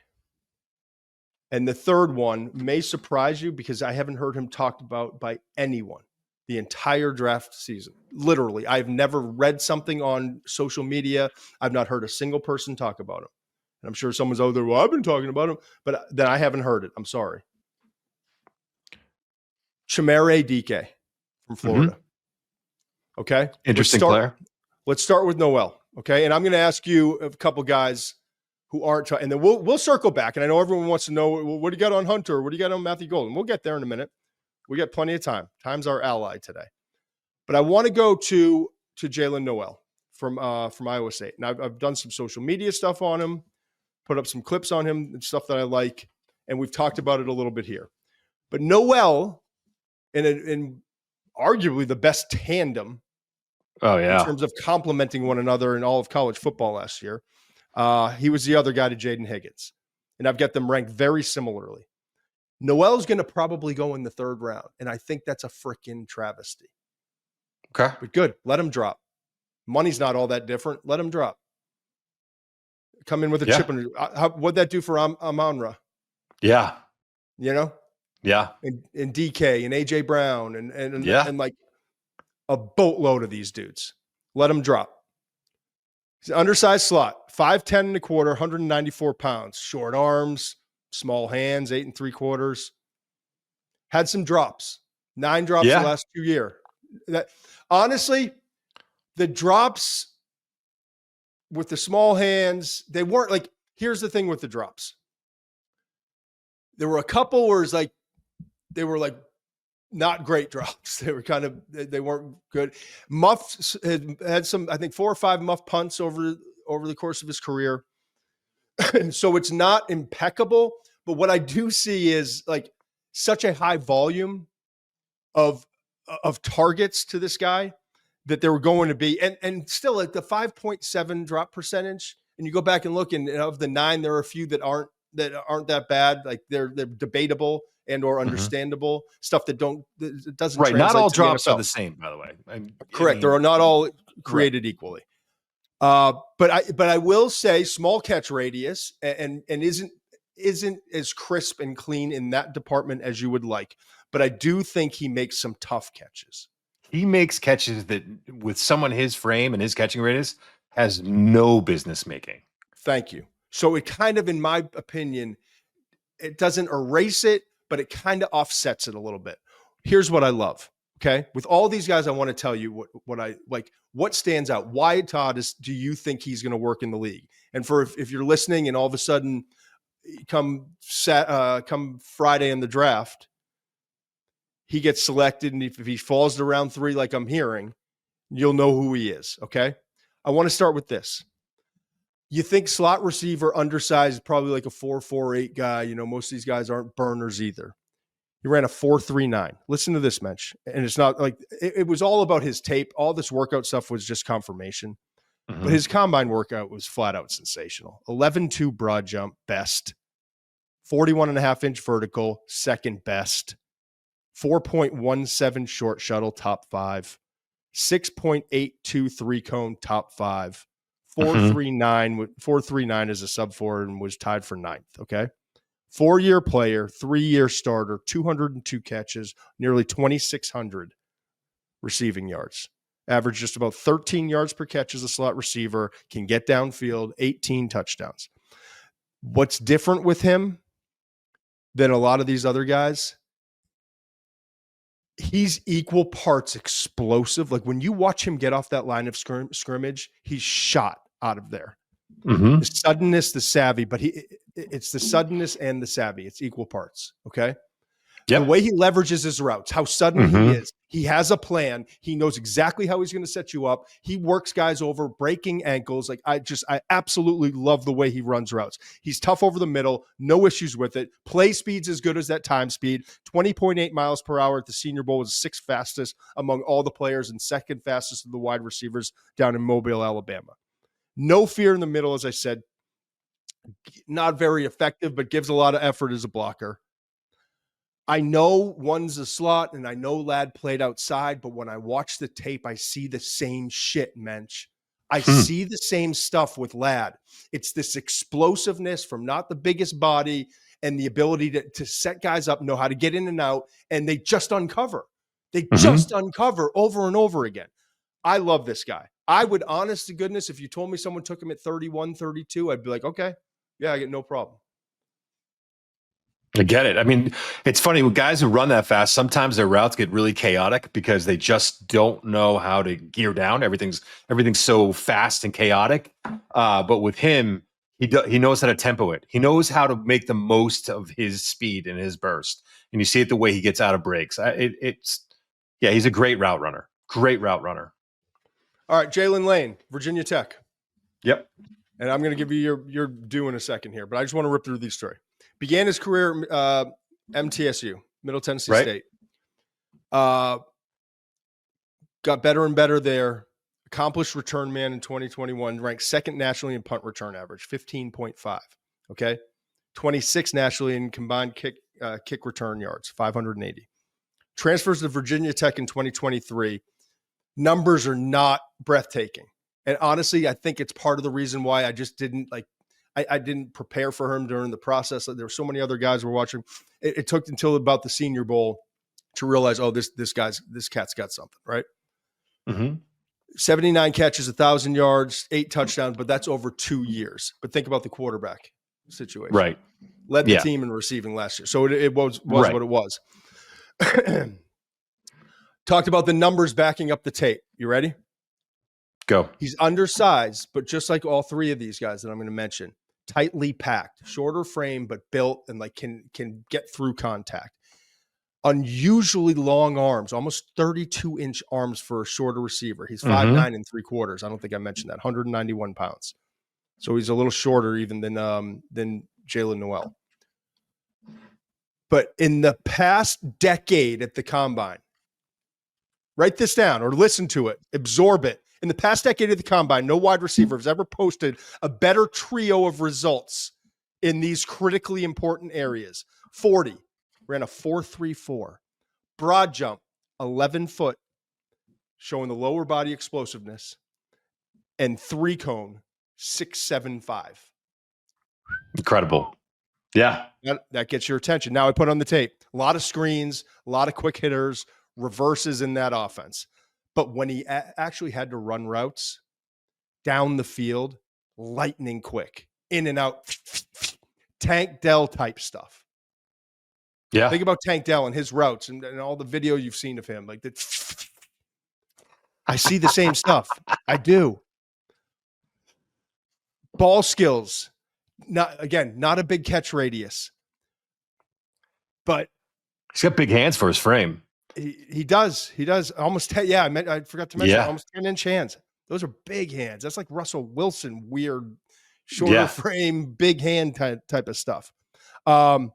And the third one may surprise you because I haven't heard him talked about by anyone the entire draft season. Literally, I've never read something on social media. I've not heard a single person talk about him. And I'm sure someone's out there, well, I've been talking about him, but then I haven't heard it. I'm sorry. Chimere Dike from Florida. Mm-hmm. Okay. Interesting player. Let's start with Noel. Okay. And I'm going to ask you a couple guys who aren't, and then we'll circle back. And I know everyone wants to know, what do you got on Hunter? What do you got on Matthew Golden? We'll get there in a minute. We got plenty of time. Time's our ally today. But I want to go to Jaylen Noel from Iowa State. And I've done some social media stuff on him, put up some clips on him and stuff that I like. And we've talked about it a little bit here. But Noel, in arguably the best tandem in terms of complementing one another in all of college football last year, he was the other guy to Jaden Higgins. and I've got them ranked very similarly. Noel's going to probably go in the 3rd round, and I think that's a freaking travesty. Okay. But good. Let him drop. Money's not all that different. Let him drop. Come in with a chip. What'd that do for Amon-Ra? Yeah. You know? Yeah. And Dike and AJ Brown and like a boatload of these dudes. Let him drop. He's an undersized slot, 5'10 and a quarter, 194 pounds, short arms, small hands, 8 3/4. Had some drops, 9 drops the last 2 years. That honestly, the drops with the small hands, they weren't like, here's the thing with the drops. There were a couple where it's like, they were like not great drops. They were they weren't good. Muff had some, I think 4 or 5 muff punts over the course of his career. And so it's not impeccable, but what I do see is like such a high volume of targets to this guy that there were going to be, and still at the 5.7 drop percentage. And you go back and look, and of the 9, there are a few that aren't that bad. Like they're debatable and or understandable stuff that doesn't right. Not all drops NFL. Are the same, by the way. Correct. They're not all created equally. But I will say small catch radius and isn't as crisp and clean in that department as you would like. But I do think he makes some tough catches. He makes catches that with someone his frame and his catching radius has no business making. Thank you. So it kind of, in my opinion, it doesn't erase it, but it kind of offsets it a little bit. Here's what I love. Okay. With all these guys, I want to tell you what I like, what stands out. Why, Todd, do you think he's going to work in the league? And if you're listening and all of a sudden come Friday in the draft, he gets selected, and if he falls to round 3, like I'm hearing, you'll know who he is. Okay. I want to start with this. You think slot receiver, undersized, probably like a 4.48 guy. You know, most of these guys aren't burners either. He ran a 4.39. Listen to this, Mensch. And it's not like it was all about his tape. All this workout stuff was just confirmation. Mm-hmm. But his combine workout was flat out sensational. 11.2 broad jump, best. 41.5-inch vertical, second best. 4.17 short shuttle, top 5. 6.82 3-cone, top 5. 4.39 as a sub 4 and was tied for 9th. Okay. 4-year player, 3-year starter, 202 catches, nearly 2,600 receiving yards. Average just about 13 yards per catch as a slot receiver, can get downfield, 18 touchdowns. What's different with him than a lot of these other guys? He's equal parts explosive. Like when you watch him get off that line of scrimmage, he's shot out of there. Mm-hmm. The suddenness, the savvy, but it's the suddenness and the savvy. It's equal parts. Okay. Yep. The way he leverages his routes, how sudden he is. He has a plan. He knows exactly how he's going to set you up. He works guys over, breaking ankles. Like I absolutely love the way he runs routes. He's tough over the middle, no issues with it. Play speed's as good as that time speed. 20.8 miles per hour at the Senior Bowl was 6th fastest among all the players and 2nd fastest of the wide receivers down in Mobile, Alabama. No fear in the middle, as I said. Not very effective, but gives a lot of effort as a blocker. I know one's a slot, and I know Ladd played outside, but when I watch the tape, I see the same shit, Mensch. I see the same stuff with Ladd. It's this explosiveness from not the biggest body and the ability to set guys up, know how to get in and out, and they just uncover. They just uncover over and over again. I love this guy. I would, honest to goodness, if you told me someone took him at 31, 32, I'd be like, okay, yeah, I get no problem. I get it. I mean, it's funny with guys who run that fast, sometimes their routes get really chaotic because they just don't know how to gear down. Everything's so fast and chaotic. But with him, he knows how to tempo it. He knows how to make the most of his speed and his burst. And you see it the way he gets out of breaks. He's a great route runner. Great route runner. All right, Jaylen Lane, Virginia Tech. Yep. And I'm going to give you your due in a second here, but I just want to rip through these three. Began his career MTSU, Middle Tennessee State. Got better and better there. Accomplished return man in 2021. Ranked 2nd nationally in punt return average, 15.5. Okay. 26 nationally in combined kick return yards, 580. Transfers to Virginia Tech in 2023. Numbers are not breathtaking. And honestly, I think it's part of the reason why I just didn't I didn't prepare for him during the process. There were so many other guys who were watching. It took until about the Senior Bowl to realize, oh, this cat's got something, right? Mm-hmm. 79 catches, 1,000 yards, 8 touchdowns, but that's over 2 years. But think about the quarterback situation. Right. Led the team in receiving last year. So it was right. What it was. Talked about the numbers backing up the tape. You ready? Go. He's undersized, but just like all three of these guys that I'm going to mention, tightly packed, shorter frame, but built and like can get through contact. Unusually long arms, almost 32-inch arms for a shorter receiver. He's 5'9" and 3/4. I don't think I mentioned that. 191 pounds. So he's a little shorter even than Jaylen Noel. But in the past decade at the combine, write this down or listen to it, absorb it. In the past decade of the combine, no wide receiver has ever posted a better trio of results in these critically important areas. 40, ran a 4.34. Broad jump, 11 foot, showing the lower body explosiveness. And 3-cone, 6.75. Incredible. Yeah. That gets your attention. Now I put on the tape. A lot of screens, a lot of quick hitters, reverses in that offense. But when he actually had to run routes down the field, lightning quick, in and out, Tank Dell type stuff. Yeah. Think about Tank Dell and his routes and all the video you've seen of him. Like that. I see the same stuff. I do. Ball skills. Not a big catch radius. But he's got big hands for his frame. He does. Almost 10. Yeah, I forgot to mention almost 10-inch hands. Those are big hands. That's like Russell Wilson, weird, shorter frame, big hand type of stuff. But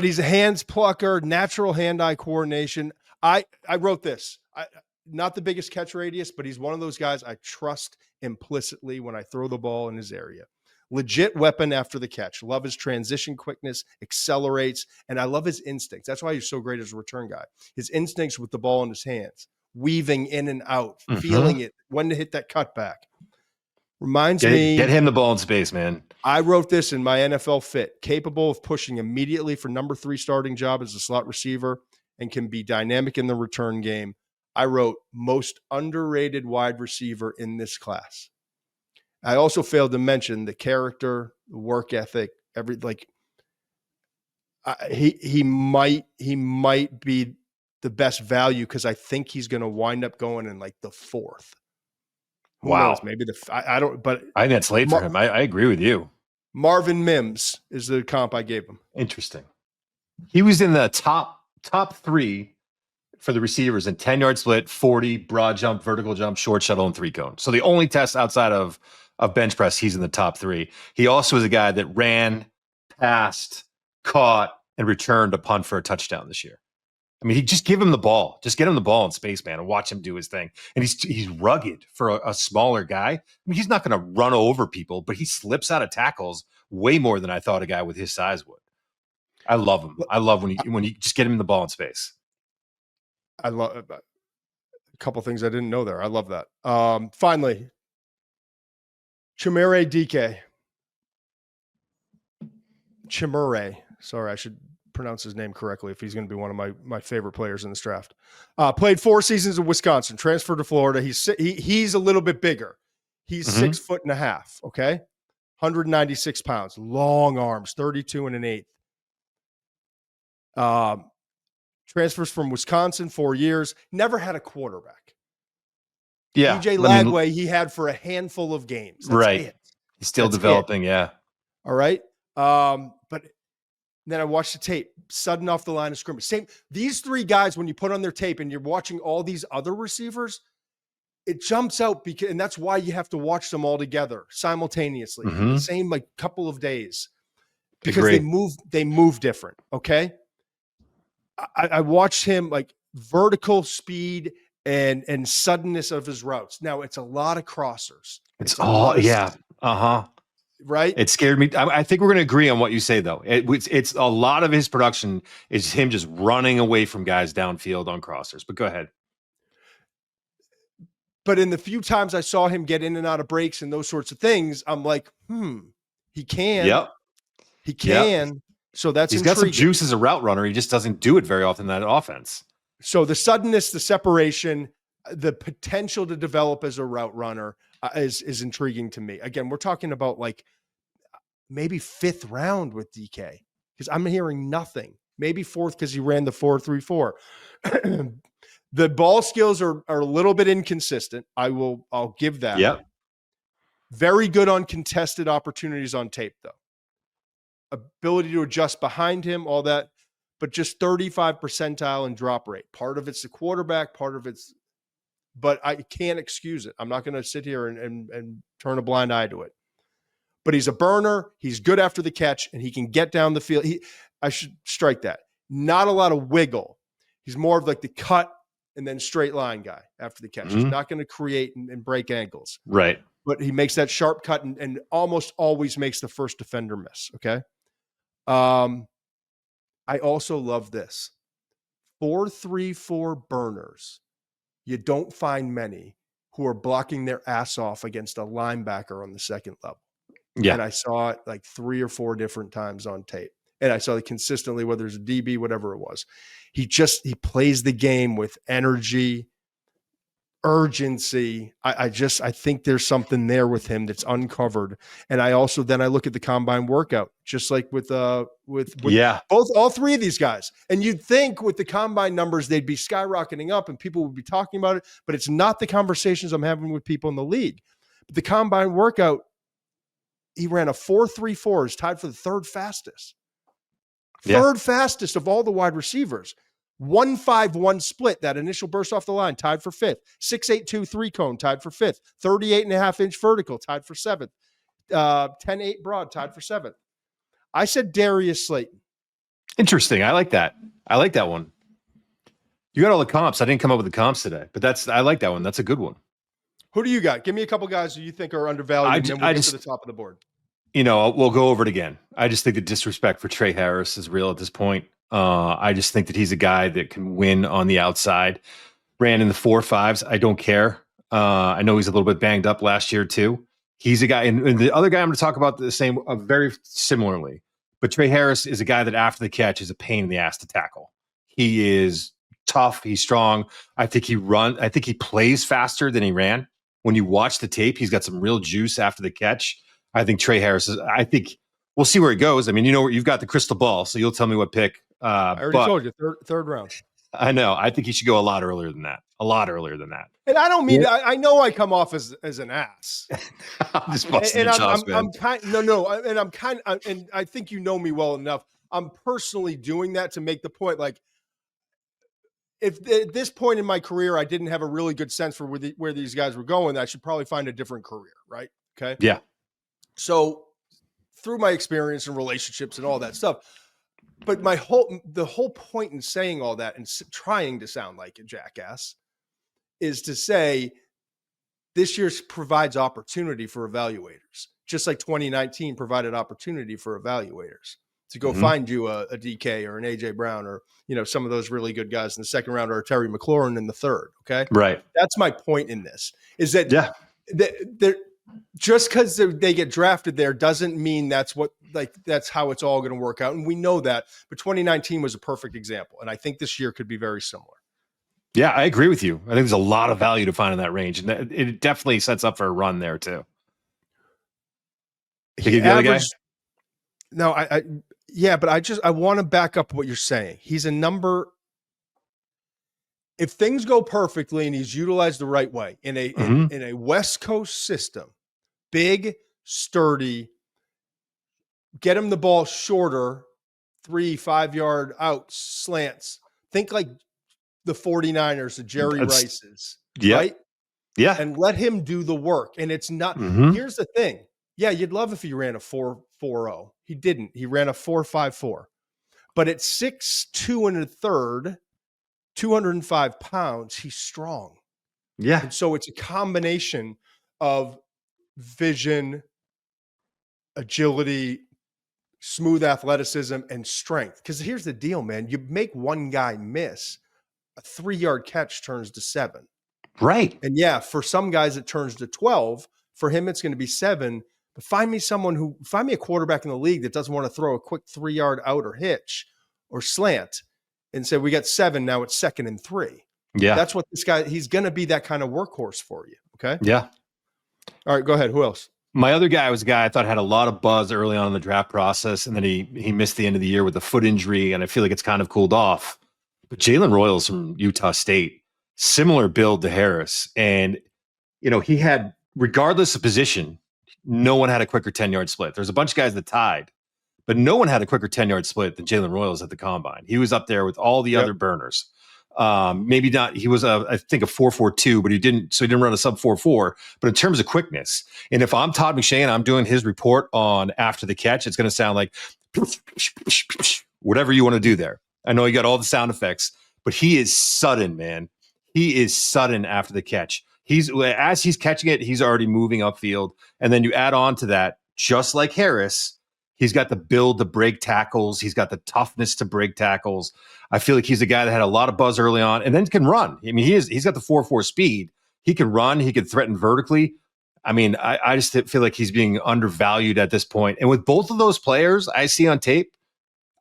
he's a hands plucker, natural hand-eye coordination. I wrote this. Not the biggest catch radius, but he's one of those guys I trust implicitly when I throw the ball in his area. Legit weapon after the catch. Love his transition quickness, accelerates, and I love his instincts. That's why he's so great as a return guy. His instincts with the ball in his hands, weaving in and out, feeling it, when to hit that cutback. Reminds me. Get him the ball in space, man. I wrote this in my NFL Fit. Capable of pushing immediately for number 3 starting job as a slot receiver and can be dynamic in the return game. I wrote most underrated wide receiver in this class. I also failed to mention the character, the work ethic, he might be the best value because I think he's going to wind up going in like the 4th. Who knows? Maybe I don't, but I think that's late for him. I agree with you. Marvin Mims is the comp I gave him. Interesting. He was in the top 3 for the receivers in 10-yard split, 40, broad jump, vertical jump, short shuttle, and 3-cone. So the only test outside of bench press, he's in the top 3. He also was a guy that ran, passed, caught, and returned a punt for a touchdown this year. I mean, he just give him the ball. Just get him the ball in space, man, and watch him do his thing. And he's rugged for a smaller guy. I mean, he's not going to run over people, but he slips out of tackles way more than I thought a guy with his size would. I love him. I love when you just get him the ball in space. I love a couple things I didn't know there. I love that. Finally, Chimere Dike. Chimere. Sorry, I should pronounce his name correctly if he's going to be one of my favorite players in this draft. Played 4 seasons in Wisconsin, transferred to Florida. He's a little bit bigger. He's 6'1.5", okay? 196 pounds, long arms, 32 and an 1/8. Transfers from Wisconsin, 4 years, never had a quarterback. Yeah. DJ Lagway, he had for a handful of games. That's right. it. He's still developing, yeah. All right. But then I watched the tape, sudden off the line of scrimmage. These 3 guys, when you put on their tape and you're watching all these other receivers, it jumps out and that's why you have to watch them all together simultaneously, in the same couple of days, because they move different. Okay. I watched him vertical speed and suddenness of his routes. Now it's a lot of crossers. It's all, yeah. right? It scared me. I think we're going to agree on what you say, though. It's a lot of his production is him just running away from guys downfield on crossers. But go ahead. But in the few times I saw him get in and out of breaks and those sorts of things, I'm like, he can. Yep. He Yep. can. So that's He's intriguing. got some juice as a route runner. He just doesn't do it very often in that offense. So the suddenness, the separation, the potential to develop as a route runner is intriguing to me. Again, we're talking about like maybe 5th round with Dike because I'm hearing nothing. Maybe 4th because he ran the 4.34. The ball skills are a little bit inconsistent. I'll give that. Yep. Very good on contested opportunities on tape, though. Ability to adjust behind him, all that, but just 35 percentile in drop rate. Part of it's the quarterback, part of it's, but I can't excuse it. I'm not going to sit here and turn a blind eye to it. But he's a burner. He's good after the catch, and he can get down the field. I should strike that. Not a lot of wiggle. He's more of like the cut and then straight line guy after the catch. He's not going to create and break ankles. Right. But he makes that sharp cut and almost always makes the first defender miss. Okay. I also love this 4.34 burners. You don't find many who are blocking their ass off against a linebacker on the second level. Yeah. And I saw it like 3 or 4 different times on tape. And I saw it consistently, whether it's a DB, whatever it was. He plays the game with energy, urgency. I think there's something there with him that's uncovered. And I also then I look at the combine workout, just like with all 3 of these guys. And you'd think with the combine numbers they'd be skyrocketing up and people would be talking about it, but it's not the conversations I'm having with people in the league. But the combine workout, he ran a 4.34, is tied for the 3rd fastest. Third fastest of all the wide receivers. 1.51 split, that initial burst off the line, tied for 5th. 6.82 3-cone, tied for 5th. 38.5-inch vertical, tied for 7th. 10.8 broad, tied for 7th. I said Darius Slayton. Interesting. I like that. I like that one. You got all the comps. I didn't come up with the comps today, but I like that one. That's a good one. Who do you got? Give me a couple guys who you think are undervalued, and then we'll get to the top of the board. We'll go over it again. I just think the disrespect for Trey Harris is real at this point. I just think that he's a guy that can win on the outside. Ran in the 4.5s. I don't care. I know he's a little bit banged up last year too. He's a guy, and the other guy I'm going to talk about the same, very similarly. But Trey Harris is a guy that after the catch is a pain in the ass to tackle. He is tough. He's strong. I think he plays faster than he ran. When you watch the tape, he's got some real juice after the catch. I think Trey Harris I think we'll see where he goes. I mean, you've got the crystal ball, so you'll tell me what pick. I already told you, third round. I know. I think he should go a lot earlier than that. And I don't mean, I know I come off as an ass. I'm just busting your chops, man. And I think you know me well enough. I'm personally doing that to make the point, like, if at this point in my career I didn't have a really good sense for where these guys were going, I should probably find a different career, right? Okay. Yeah. So through my experience and relationships and all that stuff, but the whole point in saying all that and trying to sound like a jackass is to say this year provides opportunity for evaluators, just like 2019 provided opportunity for evaluators to go find you a DK or an AJ Brown or, some of those really good guys in the second round or Terry McLaurin in the 3rd. Okay. Right. That's my point in this is that, just because they get drafted there doesn't mean that's how it's all going to work out. And we know that, but 2019 was a perfect example. And I think this year could be very similar. Yeah, I agree with you. I think there's a lot of value to find in that range. And it definitely sets up for a run there too. The other guy? No, but I want to back up what you're saying. He's a number. If things go perfectly and he's utilized the right way in a West Coast system, big, sturdy, get him the ball shorter, 3-5 yard outs, slants. Think like the 49ers, the Jerry Rices, right? Yeah. And let him do the work. And it's not, here's the thing. Yeah, you'd love if he ran a 4.40. He didn't. He ran a 4.54. But at 6'2 and a third, 205 pounds, he's strong. Yeah. And so it's a combination of vision, agility, smooth athleticism, and strength. Because here's the deal, man. You make one guy miss, a 3-yard catch turns to 7. Right. And yeah, for some guys it turns to 12. For him, it's going to be 7. But find me a quarterback in the league that doesn't want to throw a quick 3-yard out or hitch or slant and say, we got 7, now it's 2nd and 3. Yeah. That's what this guy, he's going to be that kind of workhorse for you. Okay. Yeah. All right, go ahead. Who else? My other guy was a guy I thought had a lot of buzz early on in the draft process, and then he missed the end of the year with a foot injury, and I feel like it's kind of cooled off. But Jaylen Royals from Utah State, similar build to Harris. And, he had, regardless of position, no one had a quicker 10-yard split. There's a bunch of guys that tied, but no one had a quicker 10-yard split than Jaylen Royals at the combine. He was up there with all the other burners. Maybe not. He was I think a 4.42, but he didn't run a sub 4.4. But in terms of quickness, and if I'm Todd McShay and I'm doing his report on after the catch, it's going to sound like whatever you want to do there. I know you got all the sound effects, but he is sudden, man. He is sudden after the catch. As he's catching it, he's already moving upfield. And then you add on to that, just like Harris, he's got the build to break tackles. He's got the toughness to break tackles. I feel like he's a guy that had a lot of buzz early on and then can run. I mean, he's got the 4.4 speed. He can run. He can threaten vertically. I mean, I just feel like he's being undervalued at this point. And with both of those players I see on tape,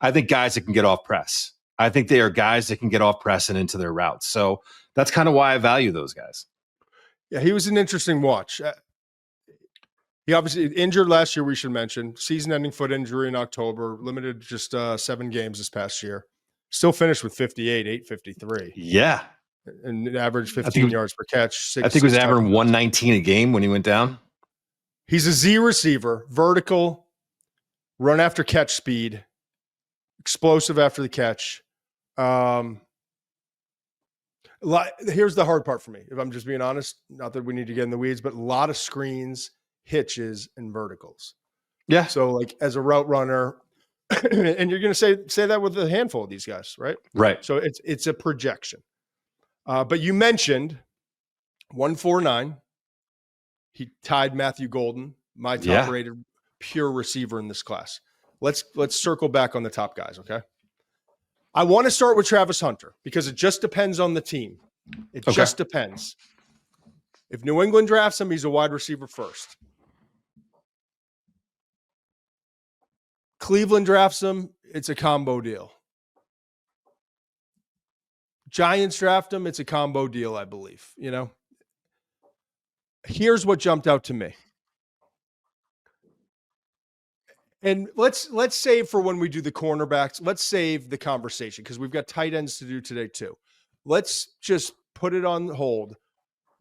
I think guys that can get off press. I think they are guys that can get off press and into their routes. So that's kind of why I value those guys. Yeah, he was an interesting watch. He obviously injured last year, we should mention. Season-ending foot injury in October, limited just 7 games this past year. Still finished with 58, 853. Yeah. And average 15 yards per catch. I think it was averaging 119 a game when he went down. He's a Z receiver, vertical, run after catch speed, explosive after the catch. Here's the hard part for me, if I'm just being honest. Not that we need to get in the weeds, but a lot of screens, hitches, and verticals. Yeah. So like as a route runner, and you're going to say that with a handful of these guys, right? Right. So it's a projection. But you mentioned 149. He tied Matthew Golden, my top rated pure receiver in this class. Let's circle back on the top guys. Okay. I want to start with Travis Hunter because it just depends on the team. It just depends. If New England drafts him, he's a wide receiver first. Cleveland drafts him, it's a combo deal. Giants draft him, it's a combo deal, I believe. Here's what jumped out to me. And let's save for when we do the cornerbacks. Let's save the conversation because we've got tight ends to do today too. Let's just put it on hold.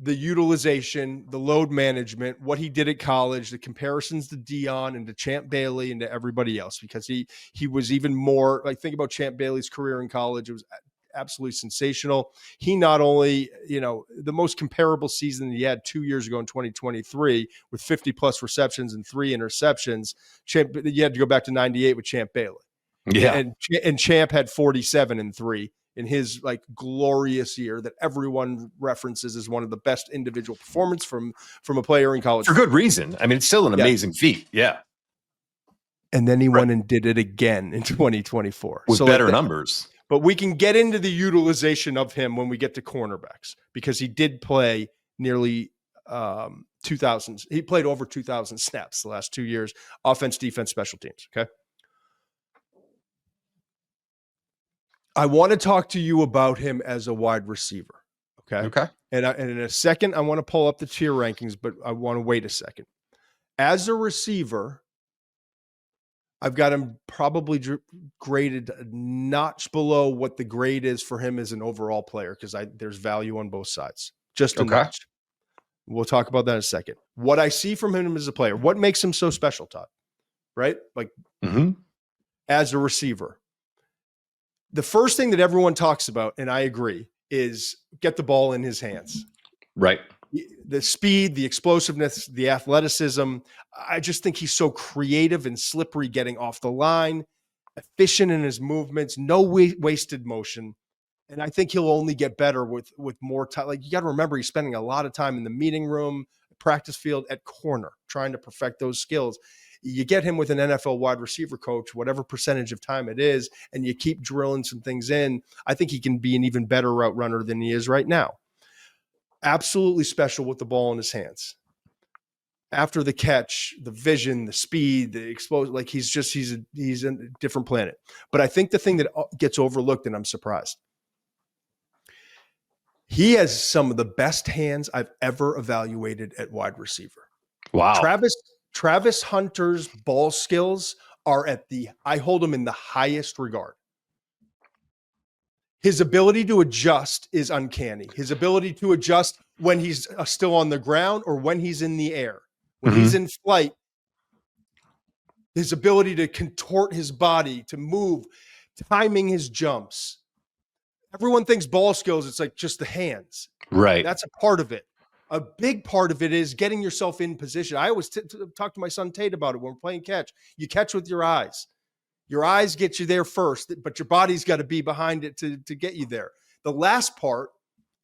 The utilization, the load management, what he did at college, the comparisons to Dion and to Champ Bailey and to everybody else, because he was even more like, think about Champ Bailey's career in college. It was absolutely sensational. He not only, the most comparable season he had 2 years ago in 2023 with 50 plus receptions and 3 interceptions. You had to go back to 98 with Champ Bailey. Yeah. And Champ had 47 and 3 in his like glorious year that everyone references as one of the best individual performance from a player in college. For good reason. I mean, it's still an amazing feat. Yeah. And then he went and did it again in 2024. With better numbers. But we can get into the utilization of him when we get to cornerbacks because he did play nearly 2,000. He played over 2,000 snaps the last 2 years, offense, defense, special teams. Okay. I want to talk to you about him as a wide receiver. Okay. Okay. And in a second, I want to pull up the tier rankings, but I want to wait a second. As a receiver, I've got him probably graded a notch below what the grade is for him as an overall player because there's value on both sides. Just a notch. We'll talk about that in a second. What I see from him as a player, what makes him so special, Todd? Right? Like as a receiver. The first thing that everyone talks about, and I agree, is get the ball in his hands. Right. The speed, the explosiveness, the athleticism. I just think he's so creative and slippery getting off the line, efficient in his movements, no wasted motion. And I think he'll only get better with more time. Like you got to remember, he's spending a lot of time in the meeting room, practice field, at corner, trying to perfect those skills. you get him with an NFL wide receiver coach, whatever percentage of time it is, and you keep drilling some things in, I think he can be an even better route runner than he is right now. Absolutely special with the ball in his hands. After the catch, the vision, the speed, the exposure, like he's a different planet. But I think the thing that gets overlooked, and I'm surprised, he has some of the best hands I've ever evaluated at wide receiver. Wow. Travis Hunter's ball skills are I hold him in the highest regard. His ability to adjust is uncanny. His ability to adjust when he's still on the ground or when he's in the air. When he's in flight, his ability to contort his body, to move, timing his jumps. Everyone thinks ball skills, it's like just the hands. Right. That's a part of it. A big part of it is getting yourself in position. I always talk to my son Tate about it when we're playing catch. You catch with your eyes. Your eyes get you there first, but your body's got to be behind it to get you there. The last part,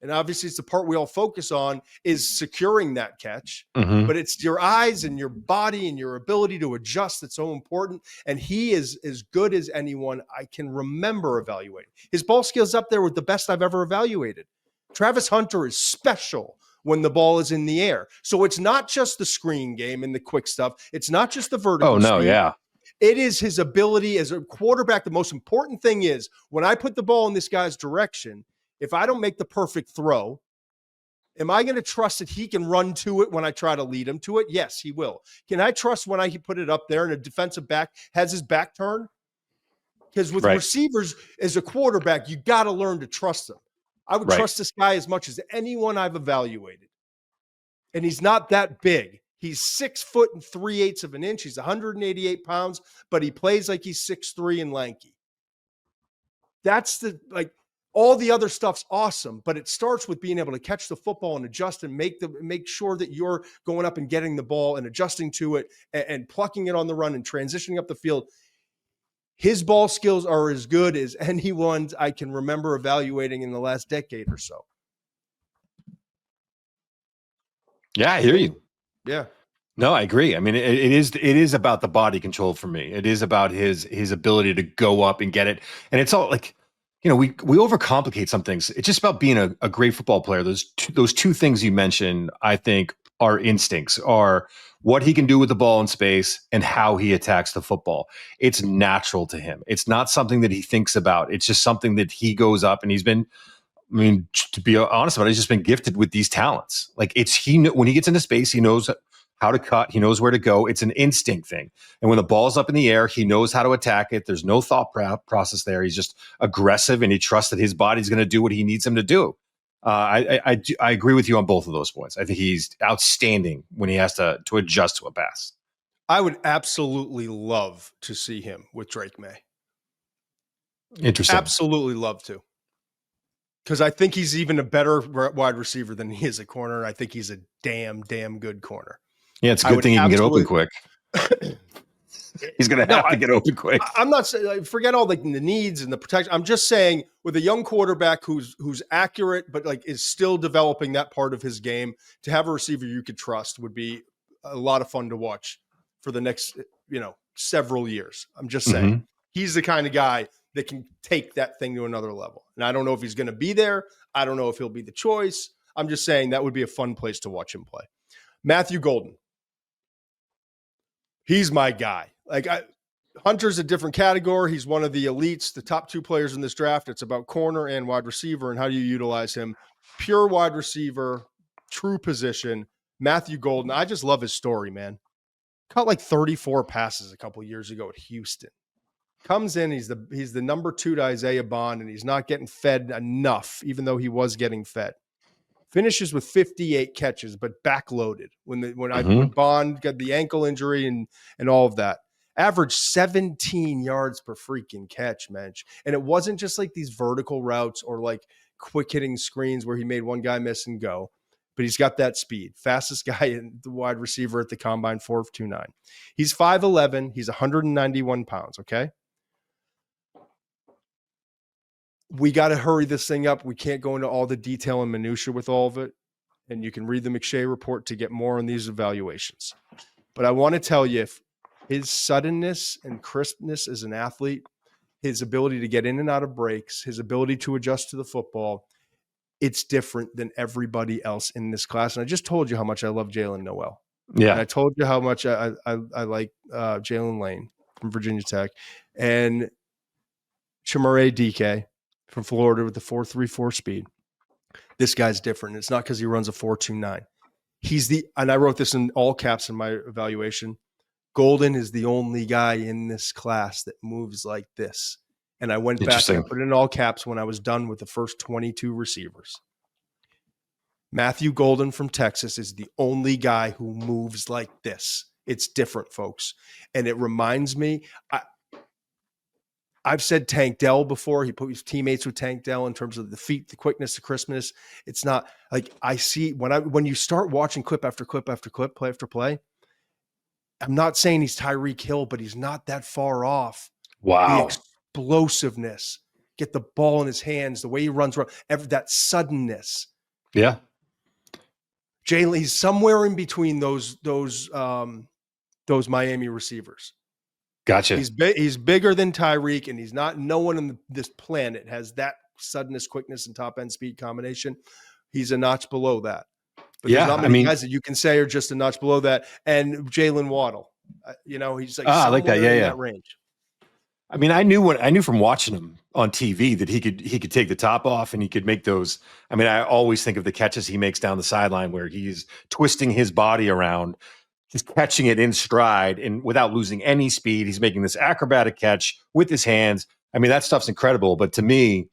and obviously it's the part we all focus on, is securing that catch. But it's your eyes and your body and your ability to adjust that's so important. And he is as good as anyone I can remember evaluating. His ball skills up there with the best I've ever evaluated. Travis Hunter is special when the ball is in the air. So it's not just the screen game and the quick stuff. It's not just the vertical. Oh, no, screen. yeah. It is his ability as a quarterback. The most important thing is when I put the ball in this guy's direction, if I don't make the perfect throw, am I going to trust that he can run to it when I try to lead him to it? Yes, he will. Can I trust when I put it up there and a defensive back has his back turned? Because with receivers as a quarterback, you got to learn to trust them. I would trust this guy as much as anyone I've evaluated. And he's not that big. He's 6 foot and 3/8 of an inch. He's 188 pounds, but he plays like he's 6'3" and lanky. That's all the other stuff's awesome, but it starts with being able to catch the football and adjust and make sure that you're going up and getting the ball and adjusting to it and plucking it on the run and transitioning up the field. His ball skills are as good as anyone's I can remember evaluating in the last decade or so. Yeah, I hear you. Yeah. No, I agree. I mean, it is about the body control for me. It is about his ability to go up and get it. And it's all like, we overcomplicate some things. It's just about being a great football player. Those two things you mentioned, I think, are instincts, are what he can do with the ball in space and how he attacks the football. It's natural to him. It's not something that he thinks about. It's just something that he goes up and he's been, to be honest about it, he's just been gifted with these talents. Like when he gets into space, he knows how to cut. He knows where to go. It's an instinct thing. And when the ball's up in the air, he knows how to attack it. There's no thought process there. He's just aggressive and he trusts that his body's going to do what he needs him to do. I agree with you on both of those points. I think he's outstanding when he has to adjust to a pass. I would absolutely love to see him with Drake May. Interesting. Absolutely love to. Because I think he's even a better wide receiver than he is a corner. I think he's a damn good corner. Yeah, it's a good thing he can get open quick. He's going to have to get open quick. I'm not saying forget all the needs and the protection. I'm just saying with a young quarterback who's accurate, but is still developing that part of his game, to have a receiver you could trust would be a lot of fun to watch for the next, several years. I'm just saying he's the kind of guy that can take that thing to another level. And I don't know if he's going to be there. I don't know if he'll be the choice. I'm just saying that would be a fun place to watch him play. Matthew Golden. He's my guy. Hunter's a different category. He's one of the elites, the top two players in this draft. It's about corner and wide receiver and how do you utilize him. Pure wide receiver, true position. Matthew Golden. I just love his story, man. Caught 34 passes a couple years ago at Houston. Comes in, he's the number 2 to Isaiah Bond, and he's not getting fed enough, even though he was getting fed. Finishes with 58 catches, but backloaded when Bond got the ankle injury and all of that. Averaged 17 yards per freaking catch, man. And it wasn't just these vertical routes or quick hitting screens where he made one guy miss and go, but he's got that speed. Fastest guy in the wide receiver at the combine, 4.29. He's 5'11". He's 191 pounds. Okay. We got to hurry this thing up. We can't go into all the detail and minutia with all of it. And you can read the McShay report to get more on these evaluations. But I want to tell you, His suddenness and crispness as an athlete, his ability to get in and out of breaks, his ability to adjust to the football, it's different than everybody else in this class. And I just told you how much I love Jaylen Noel. Yeah. And I told you how much I like Jalen Lane from Virginia Tech and Chimere Dike from Florida with the 4.34 speed. This guy's different. It's not because he runs a 4.29. And I wrote this in all caps in my evaluation. Golden is the only guy in this class that moves like this. And I went back and I put it in all caps when I was done with the first 22 receivers. Matthew Golden from Texas is the only guy who moves like this. It's different, folks. And it reminds me, I've said Tank Dell before. He put his teammates with Tank Dell in terms of the feet, the quickness, the crispness. It's not like I see when you start watching clip after clip after clip, play after play. I'm not saying he's Tyreek Hill, but he's not that far off. Wow. The explosiveness, get the ball in his hands, the way he runs around, that suddenness. Yeah. Jaylin, he's somewhere in between those Miami receivers. Gotcha. He's bigger than Tyreek, and he's not. No one on this planet has that suddenness, quickness, and top end speed combination. He's a notch below that. But there's not many guys that you can say are just a notch below that. And Jaylen Waddle, he's like I like that. Yeah, in that range. I mean, I knew from watching him on TV that he could take the top off and he could make those. I mean, I always think of the catches he makes down the sideline where he's twisting his body around, just catching it in stride and without losing any speed. He's making this acrobatic catch with his hands. I mean, that stuff's incredible. But to me,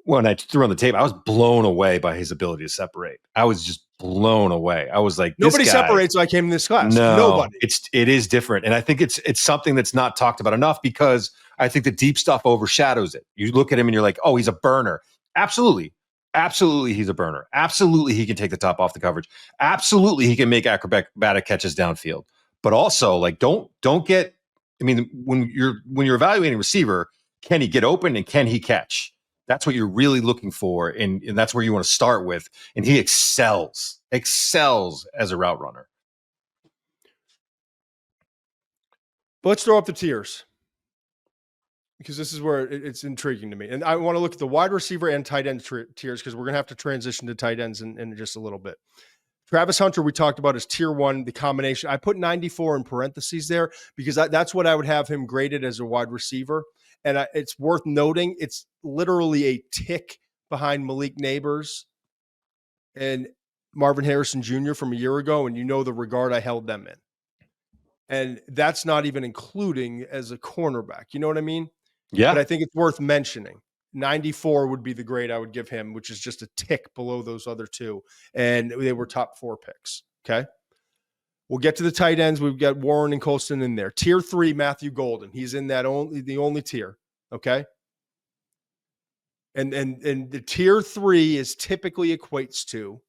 when I threw on the tape, I was blown away by his ability to separate. I was just blown away. I was like, nobody separates like him in this class. No, nobody. It is different. And I think it's something that's not talked about enough because I think the deep stuff overshadows it. You look at him and you're like, oh, he's a burner. Absolutely. Absolutely, he's a burner. Absolutely, he can take the top off the coverage. Absolutely, he can make acrobatic catches downfield. But also, like, don't get. I mean, when you're evaluating a receiver, can he get open and can he catch? That's what you're really looking for, and that's where you want to start with. And he excels as a route runner. But let's throw up the tiers, because this is where it's intriguing to me. And I want to look at the wide receiver and tight end tiers, because we're going to have to transition to tight ends in just a little bit. Travis Hunter, we talked about, is tier 1, the combination. I put 94 in parentheses there because that's what I would have him graded as a wide receiver. And it's worth noting, it's literally a tick behind Malik Neighbors and Marvin Harrison Jr. from a year ago, and the regard I held them in. And that's not even including as a cornerback. You know what I mean? Yeah. But I think it's worth mentioning. 94 would be the grade I would give him, which is just a tick below those other two. And they were top 4 picks. Okay. We'll get to the tight ends. We've got Warren and Colston in there. Tier 3, Matthew Golden. He's in the only tier. Okay. And the tier 3 is typically equates to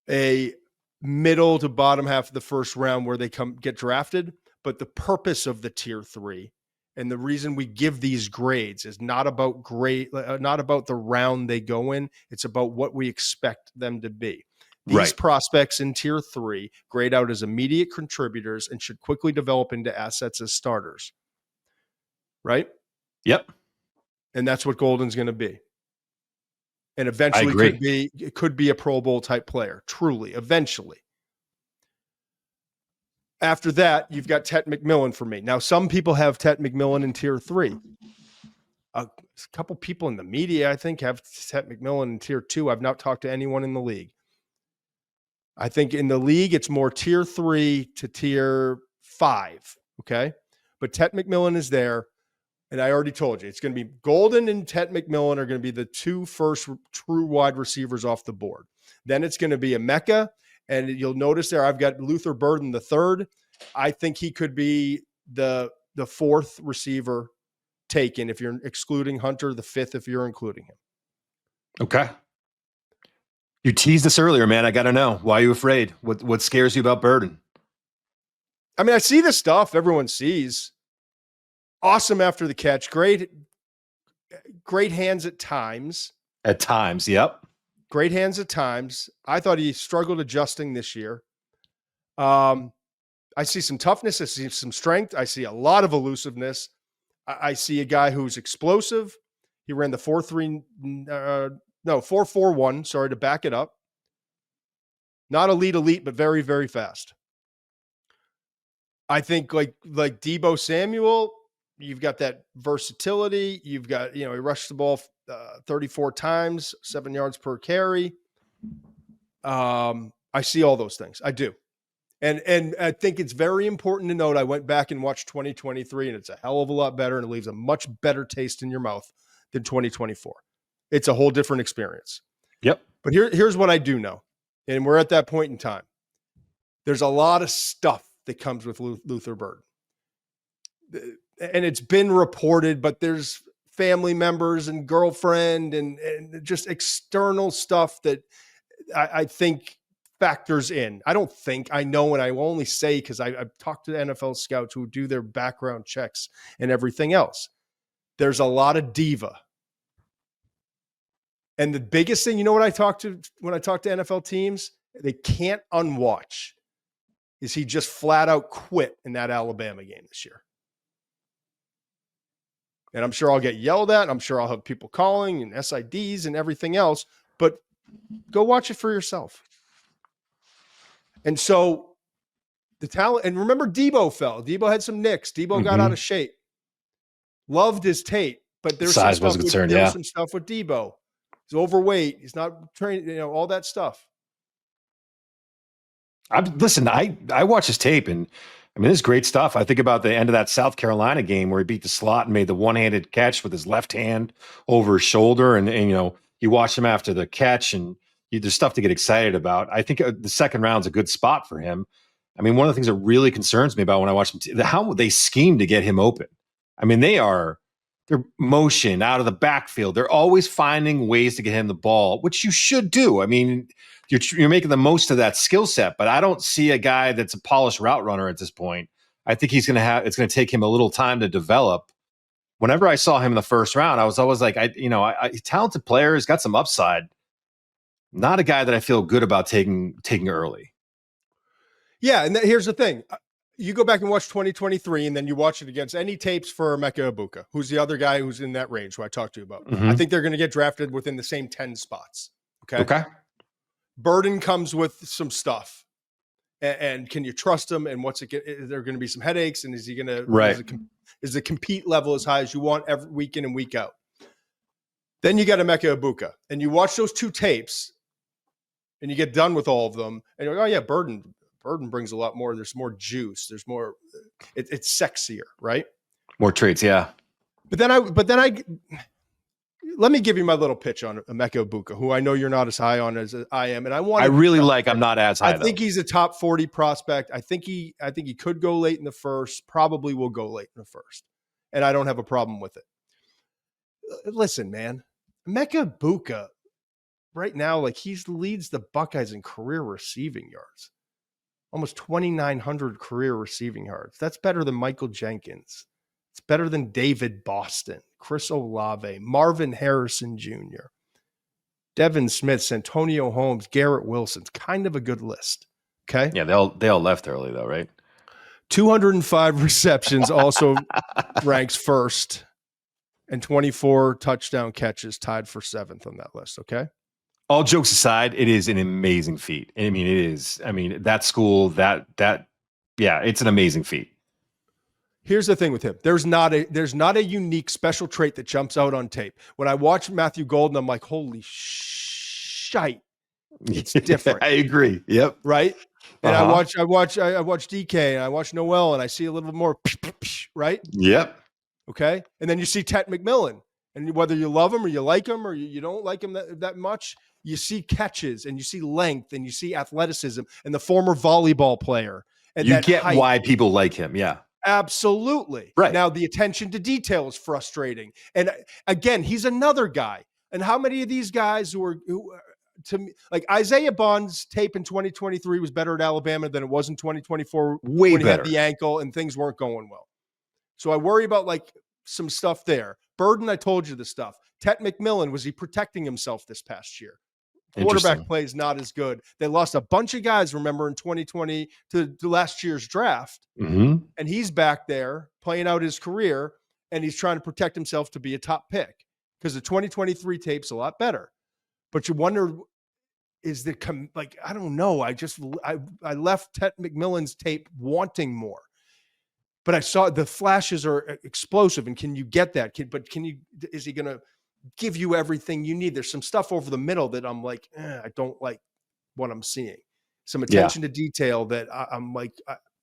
a middle to bottom half of the first round where they get drafted. But the purpose of the tier 3 and the reason we give these grades is not about the round they go in. It's about what we expect them to be. These prospects in tier 3 grade out as immediate contributors and should quickly develop into assets as starters. Right? Yep. And that's what Golden's going to be. And eventually could be a Pro Bowl type player. Truly, eventually. After that, you've got Tet McMillan for me. Now, some people have Tet McMillan in tier 3. A couple people in the media, I think, have Tet McMillan in tier 2. I've not talked to anyone in the league. I think in the league, it's more tier 3 to tier 5. Okay. But Tet McMillan is there. And I already told you, it's going to be Golden and Tet McMillan are going to be the 2 first true wide receivers off the board. Then it's going to be a Mecca. And you'll notice there, I've got Luther Burden the 3rd. I think he could be the 4th receiver taken if you're excluding Hunter, the 5th if you're including him. Okay. You teased this earlier, man. I got to know. Why are you afraid? What scares you about Burden? I mean, I see the stuff everyone sees. Awesome after the catch. Great hands at times. At times, yep. Great hands at times. I thought he struggled adjusting this year. I I see some toughness. I see some strength. I see a lot of elusiveness. I see a guy who's explosive. He ran the 4.41. Sorry, to back it up. Not elite, but very, very fast. I think like Deebo Samuel, you've got that versatility. You've got, he rushed the ball 34 times, 7 yards per carry. I see all those things. I do. And I think it's very important to note, I went back and watched 2023, and it's a hell of a lot better, and it leaves a much better taste in your mouth than 2024. It's a whole different experience. Yep. But here's what I do know, and we're at that point in time. There's a lot of stuff that comes with Luther Burden. And it's been reported, but there's family members and girlfriend and just external stuff that I think factors in. I know, and I will only say because I've talked to NFL scouts who do their background checks and everything else. There's a lot of diva. And the biggest thing, when I talk to NFL teams, they can't unwatch is he just flat out quit in that Alabama game this year. And I'm sure I'll get yelled at. I'm sure I'll have people calling and SIDs and everything else, but go watch it for yourself. And so the talent, and remember Deebo fell. Deebo had some nicks. Deebo got out of shape. Loved his tape, but there's size was a concern. Some stuff with Deebo. He's overweight. He's not trained, all that stuff. Listen, I watch his tape, and I mean, this is great stuff. I think about the end of that South Carolina game where he beat the slot and made the one-handed catch with his left hand over his shoulder. And you watch him after the catch, and there's stuff to get excited about. I think the second round's a good spot for him. I mean, one of the things that really concerns me about when I watch him, how they scheme to get him open. I mean, they're motion out of the backfield. They're always finding ways to get him the ball, which you should do. I mean, you're making the most of that skill set, but I don't see a guy that's a polished route runner at this point. I think it's going to take him a little time to develop. Whenever I saw him in the first round, I was always like, talented player, has got some upside. Not a guy that I feel good about taking early. Yeah, and here's the thing. You go back and watch 2023, and then you watch it against any tapes for Emeka Egbuka, who's the other guy who's in that range who I talked to you about. I think they're going to get drafted within the same 10 spots. Okay. Burden comes with some stuff. And can you trust him? And is there going to be some headaches? And is he going to, is the compete level as high as you want every week in and week out? Then you got Emeka Egbuka, and you watch those two tapes, and you get done with all of them, and you're like, oh yeah, Burden brings a lot more. There's more juice. There's more. It's sexier, right? More traits, yeah. But then let me give you my little pitch on Emeka Egbuka, who I know you're not as high on as I am, and I'm not as high. I think he's a top 40 prospect. I think he could go late in the first. Probably will go late in the first, and I don't have a problem with it. Listen, man, Emeka Egbuka right now, he leads the Buckeyes in career receiving yards. Almost 2,900 career receiving yards. That's better than Michael Jenkins. It's better than David Boston, Chris Olave, Marvin Harrison Jr., Devin Smith, Santonio Holmes, Garrett Wilson. It's kind of a good list. Okay. Yeah, they all left early though, right? 205 receptions also ranks first, and 24 touchdown catches tied for 7th on that list. Okay. All jokes aside, it is an amazing feat. I mean, it is. I mean, that school, it's an amazing feat. Here's the thing with him. There's not a unique special trait that jumps out on tape. When I watch Matthew Golden, I'm like, holy shite. It's different. I agree. Yep. Right. And I watch Dike and I watch Noel, and I see a little more, right? Yep. Okay. And then you see Tet McMillan, and whether you love him or you like him or you don't like him that much, you see catches and you see length and you see athleticism and the former volleyball player. And you get height. Why people like him. Yeah. Absolutely. Right. Now, the attention to detail is frustrating. And again, he's another guy. And how many of these guys who to me, like Isaiah Bond's tape in 2023 was better at Alabama than it was in 2024 when he had the ankle and things weren't going well. So I worry about some stuff there. Burden, I told you the stuff. Tet McMillan, was he protecting himself this past year? Quarterback play is not as good. They lost a bunch of guys, remember, in 2020 to last year's draft. Mm-hmm. And he's back there playing out his career, and he's trying to protect himself to be a top pick because the 2023 tape's a lot better. But you wonder, is the I don't know. I left Ted McMillan's tape wanting more, but I saw the flashes are explosive. And can you get that kid? But is he going to give you everything you need? There's some stuff over the middle that I'm like, I don't like what I'm seeing. Some attention to detail that I'm like,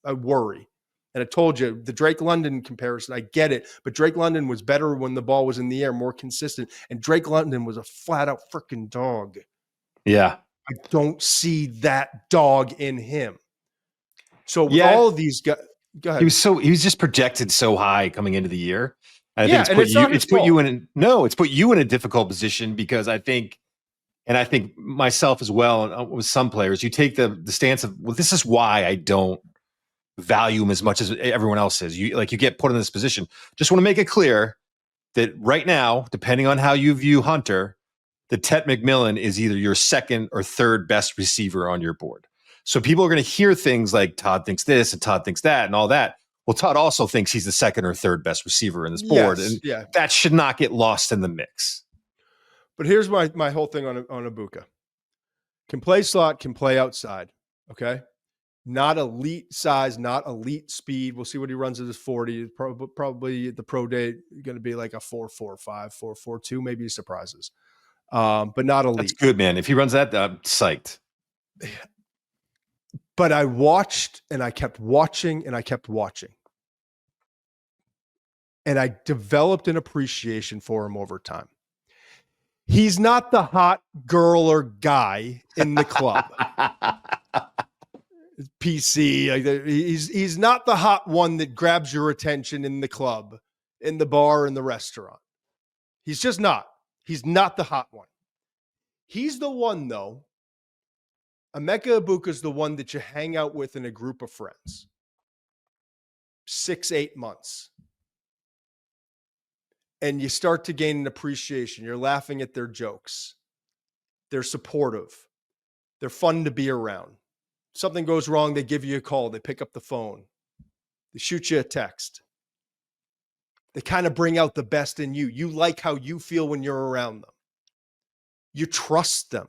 I worry. And I told you the Drake London comparison, I get it, but Drake London was better when the ball was in the air, more consistent. And Drake London was a flat out freaking dog. Yeah. I don't see that dog in him. So with all of these guys, go ahead. He was just projected so high coming into the year. And I think it's put you in a difficult position because I think myself as well, and with some players, you take the stance of, well, this is why I don't value him as much as everyone else is. You get put in this position. Just want to make it clear that right now, depending on how you view Hunter, that Ted McMillan is either your second or third best receiver on your board. So people are going to hear things like Todd thinks this and Todd thinks that and all that. Well, Todd also thinks he's the second or third best receiver in this board. That should not get lost in the mix. But here's my whole thing on Ibuka. Can play slot, can play outside. Okay. Not elite size, not elite speed. We'll see what he runs at his 40. Probably at the pro day, going to be like a 4.45, 4.42. Maybe he surprises. But not elite. That's good, man. If he runs that, I'm psyched. But I watched and I kept watching and I kept watching. And I developed an appreciation for him over time. He's not the hot girl or guy in the club. PC. He's not the hot one that grabs your attention in the club, in the bar, in the restaurant. He's just not. He's not the hot one. He's the one, though. Emeka Ibuka is the one that you hang out with in a group of friends. 6-8 months. And you start to gain an appreciation. You're laughing at their jokes. They're supportive. They're fun to be around. Something goes wrong, they give you a call. They pick up the phone. They shoot you a text. They kind of bring out the best in you. You like how you feel when you're around them. You trust them.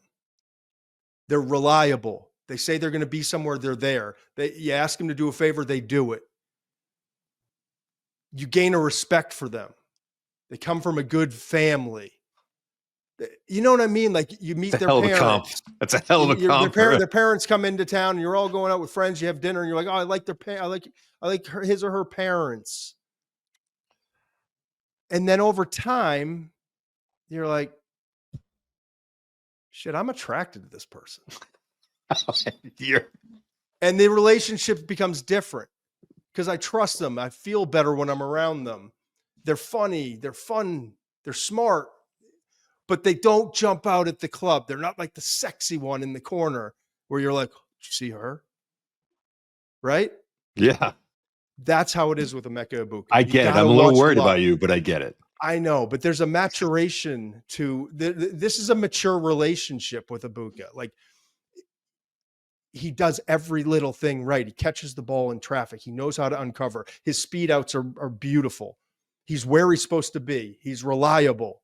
They're reliable. They say they're going to be somewhere, they're there. You ask them to do a favor, they do it. You gain a respect for them. They come from a good family. You know what I mean? Like you meet their parents. That's a hell of a comp. Their parents come into town and you're all going out with friends. You have dinner and you're like, oh, I like their parents. I like his or her parents. And then over time, you're like, shit, I'm attracted to this person. And the relationship becomes different because I trust them. I feel better when I'm around them. They're funny. They're fun. They're smart. But they don't jump out at the club. They're not like the sexy one in the corner where you're like, did you see her? Right? Yeah. That's how it is with Emeka Ibuka. I get it. I'm a little worried about you, but I get it. I know, but there's a maturation to this is a mature relationship with Ibuka. Like he does every little thing right. He catches the ball in traffic. He knows how to uncover. His speed outs are beautiful. He's where he's supposed to be. He's reliable.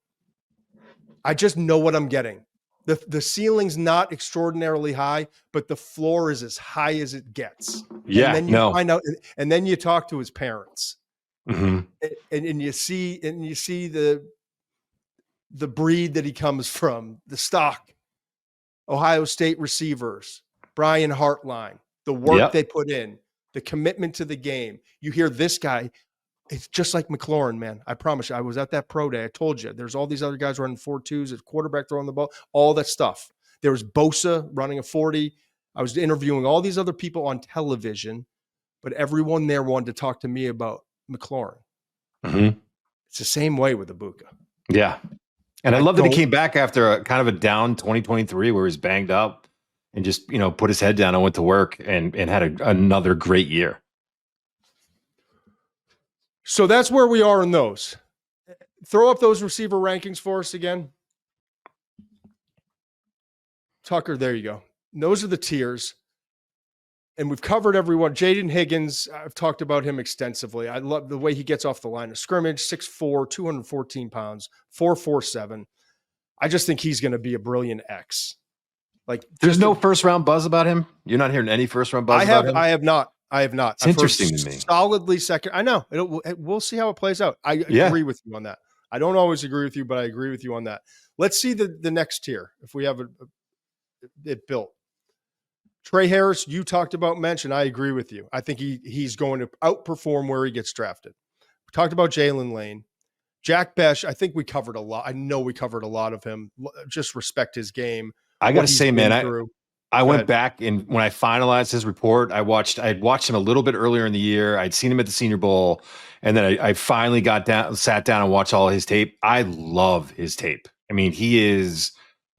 I just know what I'm getting. The ceiling's not extraordinarily high, but the floor is as high as it gets. Yeah, and then you find out, and then you talk to his parents, and you see the breed that he comes from, the stock, Ohio State receivers, Brian Hartline, the work they put in, the commitment to the game. You hear this guy. It's just like McLaurin, man. I promise you. I was at that pro day. I told you. There's all these other guys running 4.2s, a quarterback throwing the ball, all that stuff. There was Bosa running a 40. I was interviewing all these other people on television, but everyone there wanted to talk to me about McLaurin. Mm-hmm. It's the same way with Ibuka. Yeah. And I love that he came back after a kind of a down 2023 where he's banged up and just, put his head down and went to work and had another great year. So that's where we are in those. Throw up those receiver rankings for us again. Tucker, there you go. Those are the tiers. And we've covered everyone. Jaden Higgins, I've talked about him extensively. I love the way he gets off the line of scrimmage, 6'4", 214 pounds, 4.47. I just think he's going to be a brilliant X. Like, there's no first round buzz about him. You're not hearing any first round buzz about him? I have not. It's interesting to me. Solidly second. I know. We'll see how it plays out. I agree with you on that. I don't always agree with you, but I agree with you on that. Let's see the next tier if we have it built. Trey Harris, you talked about Mensch, and I agree with you. I think he's going to outperform where he gets drafted. We talked about Jaylen Lane. Jack Besh, I think we covered a lot. I know we covered a lot of him. Just respect his game. I got to say, man, I went back and when I finalized his report, I had watched him a little bit earlier in the year. I'd seen him at the Senior Bowl, and then I finally sat down and watched all his tape. I love his tape. I mean,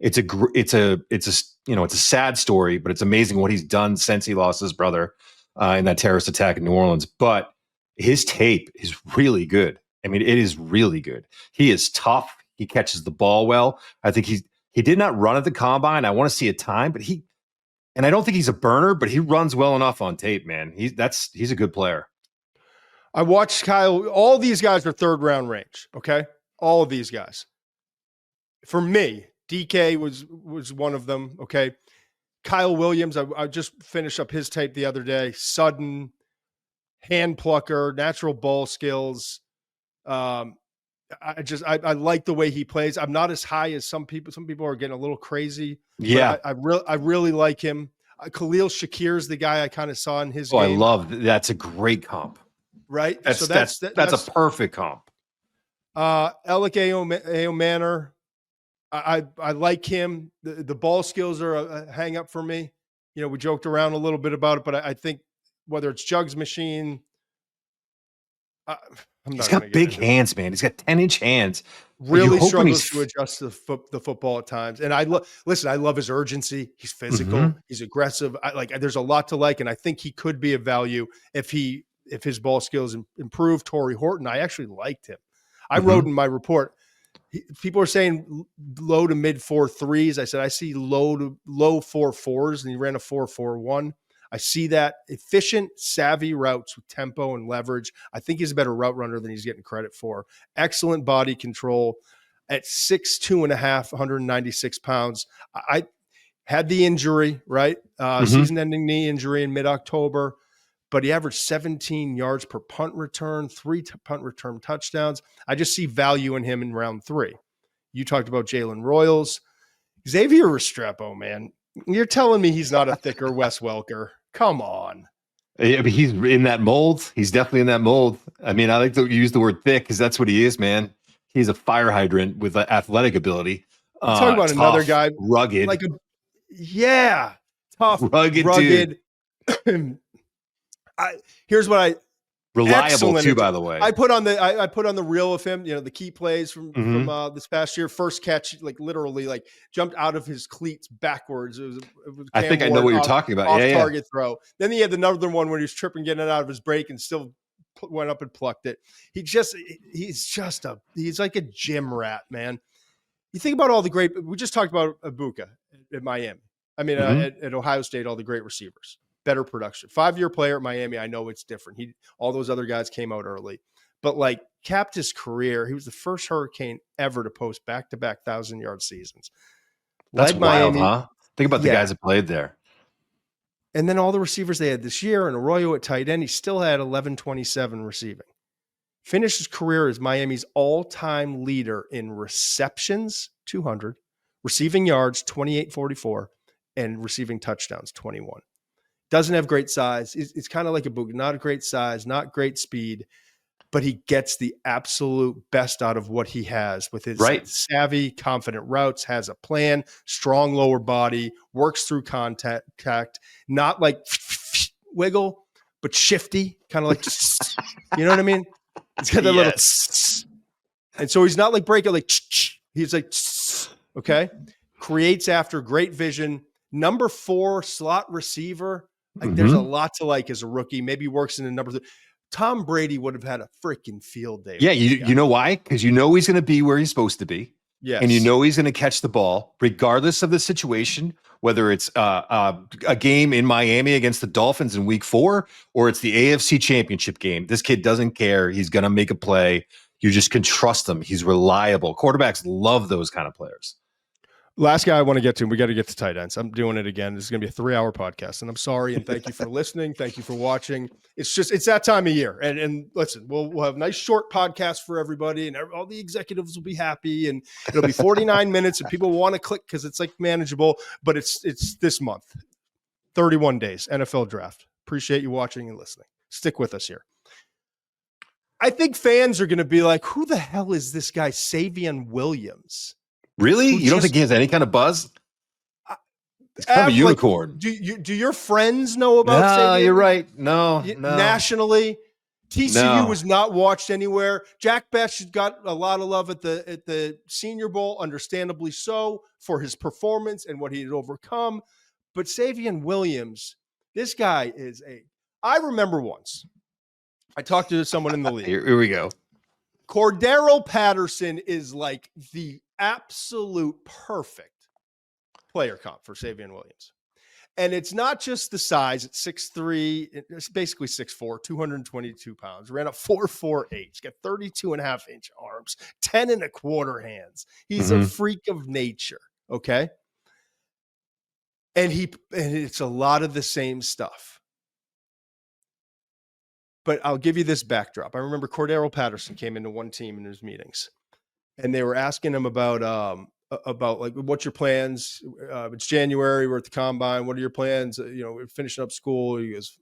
it's a sad story, but it's amazing what he's done since he lost his brother in that terrorist attack in New Orleans. But his tape is really good. I mean, it is really good. He is tough. He catches the ball well. I think he did not run at the combine. I want to see a time, but and I don't think he's a burner, but he runs well enough on tape, man. He's a good player. I watched Kyle. All these guys are third round range. Okay. All of these guys. For me, Dike was one of them. Okay. Kyle Williams. I just finished up his tape the other day. Sudden, hand plucker, natural ball skills. I like the way he plays. I'm not as high as some people. Some people are getting a little crazy. Yeah. I really like him. Khalil Shakir's the guy I kind of saw in his game. I love that's a great comp. Right. That's a perfect comp. Alec Manor. I like him. The ball skills are a hang up for me. You know, we joked around a little bit about it, but I think whether it's Jugs Machine, he's got big hands, man. He's got 10-inch hands. Really struggles to adjust the football at times. And I love his urgency. He's physical. Mm-hmm. He's aggressive. There's a lot to like, and I think he could be a value if his ball skills improve. Torrey Horton, I actually liked him. I wrote in my report. People are saying low to mid 4.3s. I said I see low 4.4s, and he ran a 4.41. I see that efficient, savvy routes with tempo and leverage. I think he's a better route runner than he's getting credit for. Excellent body control at 6'2.5", 196 pounds. I had the injury, right? Season-ending knee injury in mid-October, but he averaged 17 yards per punt return, 3 punt return touchdowns. I just see value in him in round 3. You talked about Jalen Royals. Xavier Restrepo, man. You're telling me he's not a thicker Wes Welker. Come on. I mean, he's in that mold. He's definitely in that mold. I mean, I like to use the word thick because that's what he is, man. He's a fire hydrant with athletic ability. Talk about tough, another guy. Rugged. Tough. Rugged. Here's what reliable too, by the way. I put on the reel of him, the key plays from this past year. First catch, literally jumped out of his cleats backwards. It was I think I know what you're talking about. Off target throw. Then he had another one when he was tripping, getting it out of his break, and still went up and plucked it. He's like a gym rat, man. You think about all the great. We just talked about Ibuka at Miami. I mean, at Ohio State, all the great receivers. Better production. 5-year player at Miami. I know it's different. All those other guys came out early, but capped his career. He was the first Hurricane ever to post back-to-back 1,000-yard seasons. That's wild, Miami, huh? Think about the guys that played there. And then all the receivers they had this year, and Arroyo at tight end, he still had 1127 receiving. Finished his career as Miami's all-time leader in receptions, 200, receiving yards, 2844, and receiving touchdowns, 21. Doesn't have great size. It's kind of like a boot. Not a great size, not great speed, but he gets the absolute best out of what he has with his savvy, confident routes, has a plan, strong lower body, works through contact, not like wiggle, but shifty, kind of like, you know what I mean? It's got that little, and so he's not like breaking, he's like, okay? Creates after, great vision. Number 4 slot receiver. There's a lot to like as a rookie. Maybe works in a number 3. Tom Brady would have had a freaking field day. Yeah, you know why? Because he's going to be where he's supposed to be. Yes. And you know he's going to catch the ball regardless of the situation, whether it's a game in Miami against the Dolphins in week 4 or it's the AFC Championship game. This kid doesn't care. He's going to make a play. You just can trust him. He's reliable. Quarterbacks love those kind of players. Last guy I want to get to, we got to get to tight ends. I'm doing it again. This is going to be a 3-hour podcast, and I'm sorry. And thank you for listening. Thank you for watching. It's that time of year. And listen, we'll have a nice short podcast for everybody, and all the executives will be happy, and it'll be 49 minutes, and people want to click because it's like manageable. But it's this month, 31 days, NFL draft. Appreciate you watching and listening. Stick with us here. I think fans are going to be like, "Who the hell is this guy, Savion Williams?" Really? You don't think he has any kind of buzz? It's kind of a unicorn. Like, do your friends know about Savion? No, you're right. No. Nationally, TCU was not watched anywhere. Jack Bech got a lot of love at the Senior Bowl, understandably so, for his performance and what he had overcome. But Savion Williams, this guy is I remember once, I talked to someone in the league. Here we go. Cordero Patterson is like the absolute perfect player comp for Savion Williams. And it's not just the size. It's 6'3", it's basically 6'4", 222 pounds. Ran a 4.48. He's got 32.5-inch arms, 10 1/4 hands. He's a freak of nature, okay? And it's a lot of the same stuff. But I'll give you this backdrop. I remember Cordero Patterson came into one team in his meetings, and they were asking him about like, what's your plans? It's January. We're at the combine. What are your plans? We're finishing up school. He goes,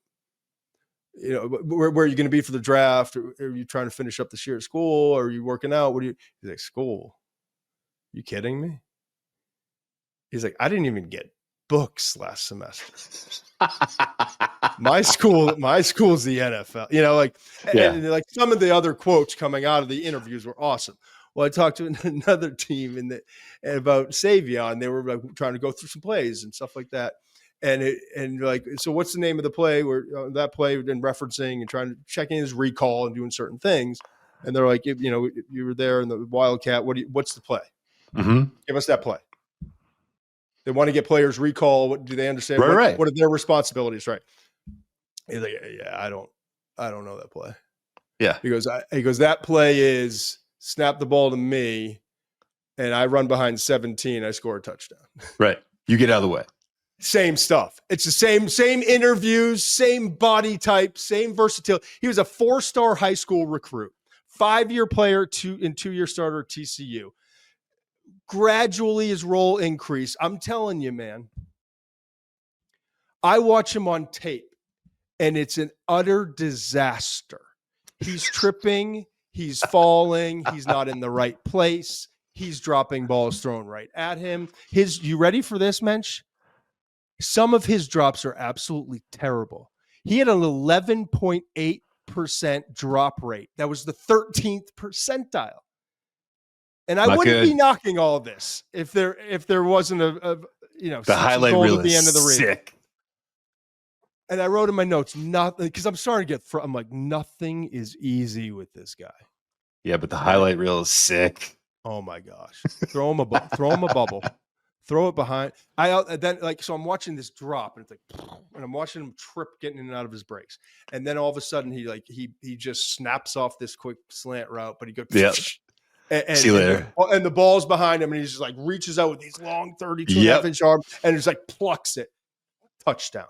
where are you going to be for the draft? Are you trying to finish up this year at school? Or are you working out? He's like, school? You kidding me? He's like, I didn't even get books last semester. my school's the NFL, and like some of the other quotes coming out of the interviews were awesome. Well, I talked to another team about Savion. They were like trying to go through some plays and stuff like that. And like, so what's the name of the play where that play we've been referencing and trying to checking his recall and doing certain things. And they're like, you were there in the Wildcat. What's the play? Give us that play. They want to get players recall. What do they understand? Right. What are their responsibilities? Right. He's like, yeah, I don't know that play. Yeah. He goes, that play is snap the ball to me, and I run behind 17. I score a touchdown. Right. You get out of the way. Same stuff. It's the same interviews, same body type, same versatility. He was a 4-star high school recruit, 5-year player, 2-year starter at TCU. Gradually his role increased. I'm telling you, man, I watch him on tape, and it's an utter disaster. He's tripping. He's falling. He's not in the right place. He's dropping balls thrown right at him. You ready for this, Mensch? Some of his drops are absolutely terrible. He had an 11.8% drop rate. That was the 13th percentile. And I wouldn't be knocking all this if there wasn't the highlight reel at the end of the read. Sick. And I wrote in my notes, nothing, because I'm starting to I'm like, nothing is easy with this guy. Yeah, but the highlight reel is sick. Oh my gosh! Throw him a bubble, throw it behind. So I'm watching this drop, and it's like, and I'm watching him trip, getting in and out of his breaks, and then all of a sudden he just snaps off this quick slant route, but he goes, and see you later. And the ball's behind him, and he just like reaches out with these long 32.5-inch arms, and just like plucks it, touchdown.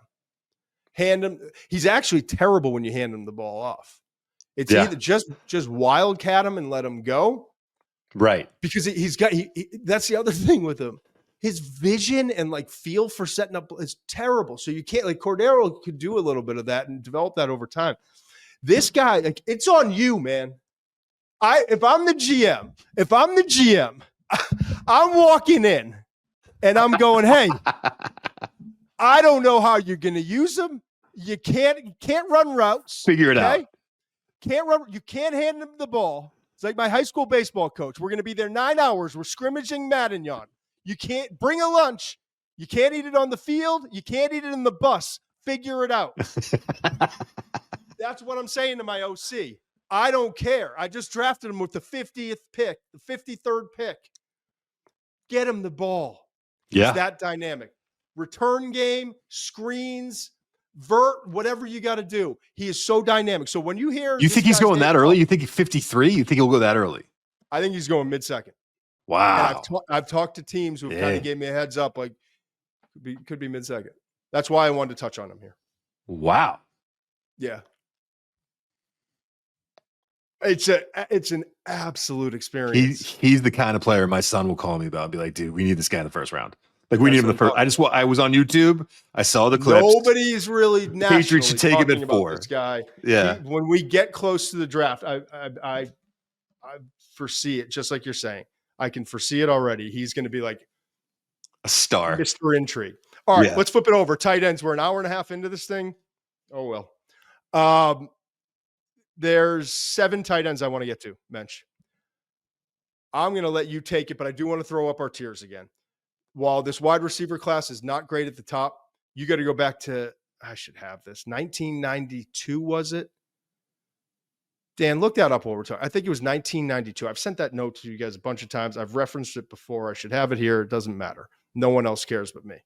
Hand him. He's actually terrible when you hand him the ball off. It's either just wildcat him and let him go, right? Because that's the other thing with him. His vision and like feel for setting up is terrible. So you can't, like, Cordero could do a little bit of that and develop that over time. This guy, like, it's on you, man. If I'm the GM, I'm walking in and I'm going, hey, I don't know how you're going to use him. You can't run routes. Figure it out. Can't run. You can't hand him the ball. It's like my high school baseball coach. We're going to be there 9 hours. We're scrimmaging Matignon. You can't bring a lunch. You can't eat it on the field. You can't eat it in the bus. Figure it out. That's what I'm saying to my OC. I don't care. I just drafted him with the 50th pick, the 53rd pick. get him the ball. He's Yeah. that dynamic. Return game, screens, vert, whatever you got to do. He is so dynamic. So when you hear, You think he's going that early? You think he's 53? You think he'll go that early? I think he's going mid-second. Wow. And I've talked to teams who kind of gave me a heads up, like could be mid-second. That's why I wanted to touch on him here. Wow. Yeah. It's an absolute experience. He's the kind of player my son will call me about and be like, dude, we need this guy in the first round. Like we need him in the first. I was on YouTube. I saw the clips. Nobody's really nationally Patriots should take him at 4. This guy. Yeah. When we get close to the draft, I foresee it just like you're saying. I can foresee it already. He's going to be like a star. Mr. Intrigue. All right, let's flip it over. Tight ends. We're an hour and a half into this thing. Oh, well. There's 7 tight ends I want to get to, Mensch. I'm going to let you take it, but I do want to throw up our tiers again. While this wide receiver class is not great at the top, you got to go back to, I should have this, 1992, was it? Dan, look that up while we're talking. I think it was 1992. I've sent that note to you guys a bunch of times. I've referenced it before. I should have it here. It doesn't matter. No one else cares but me.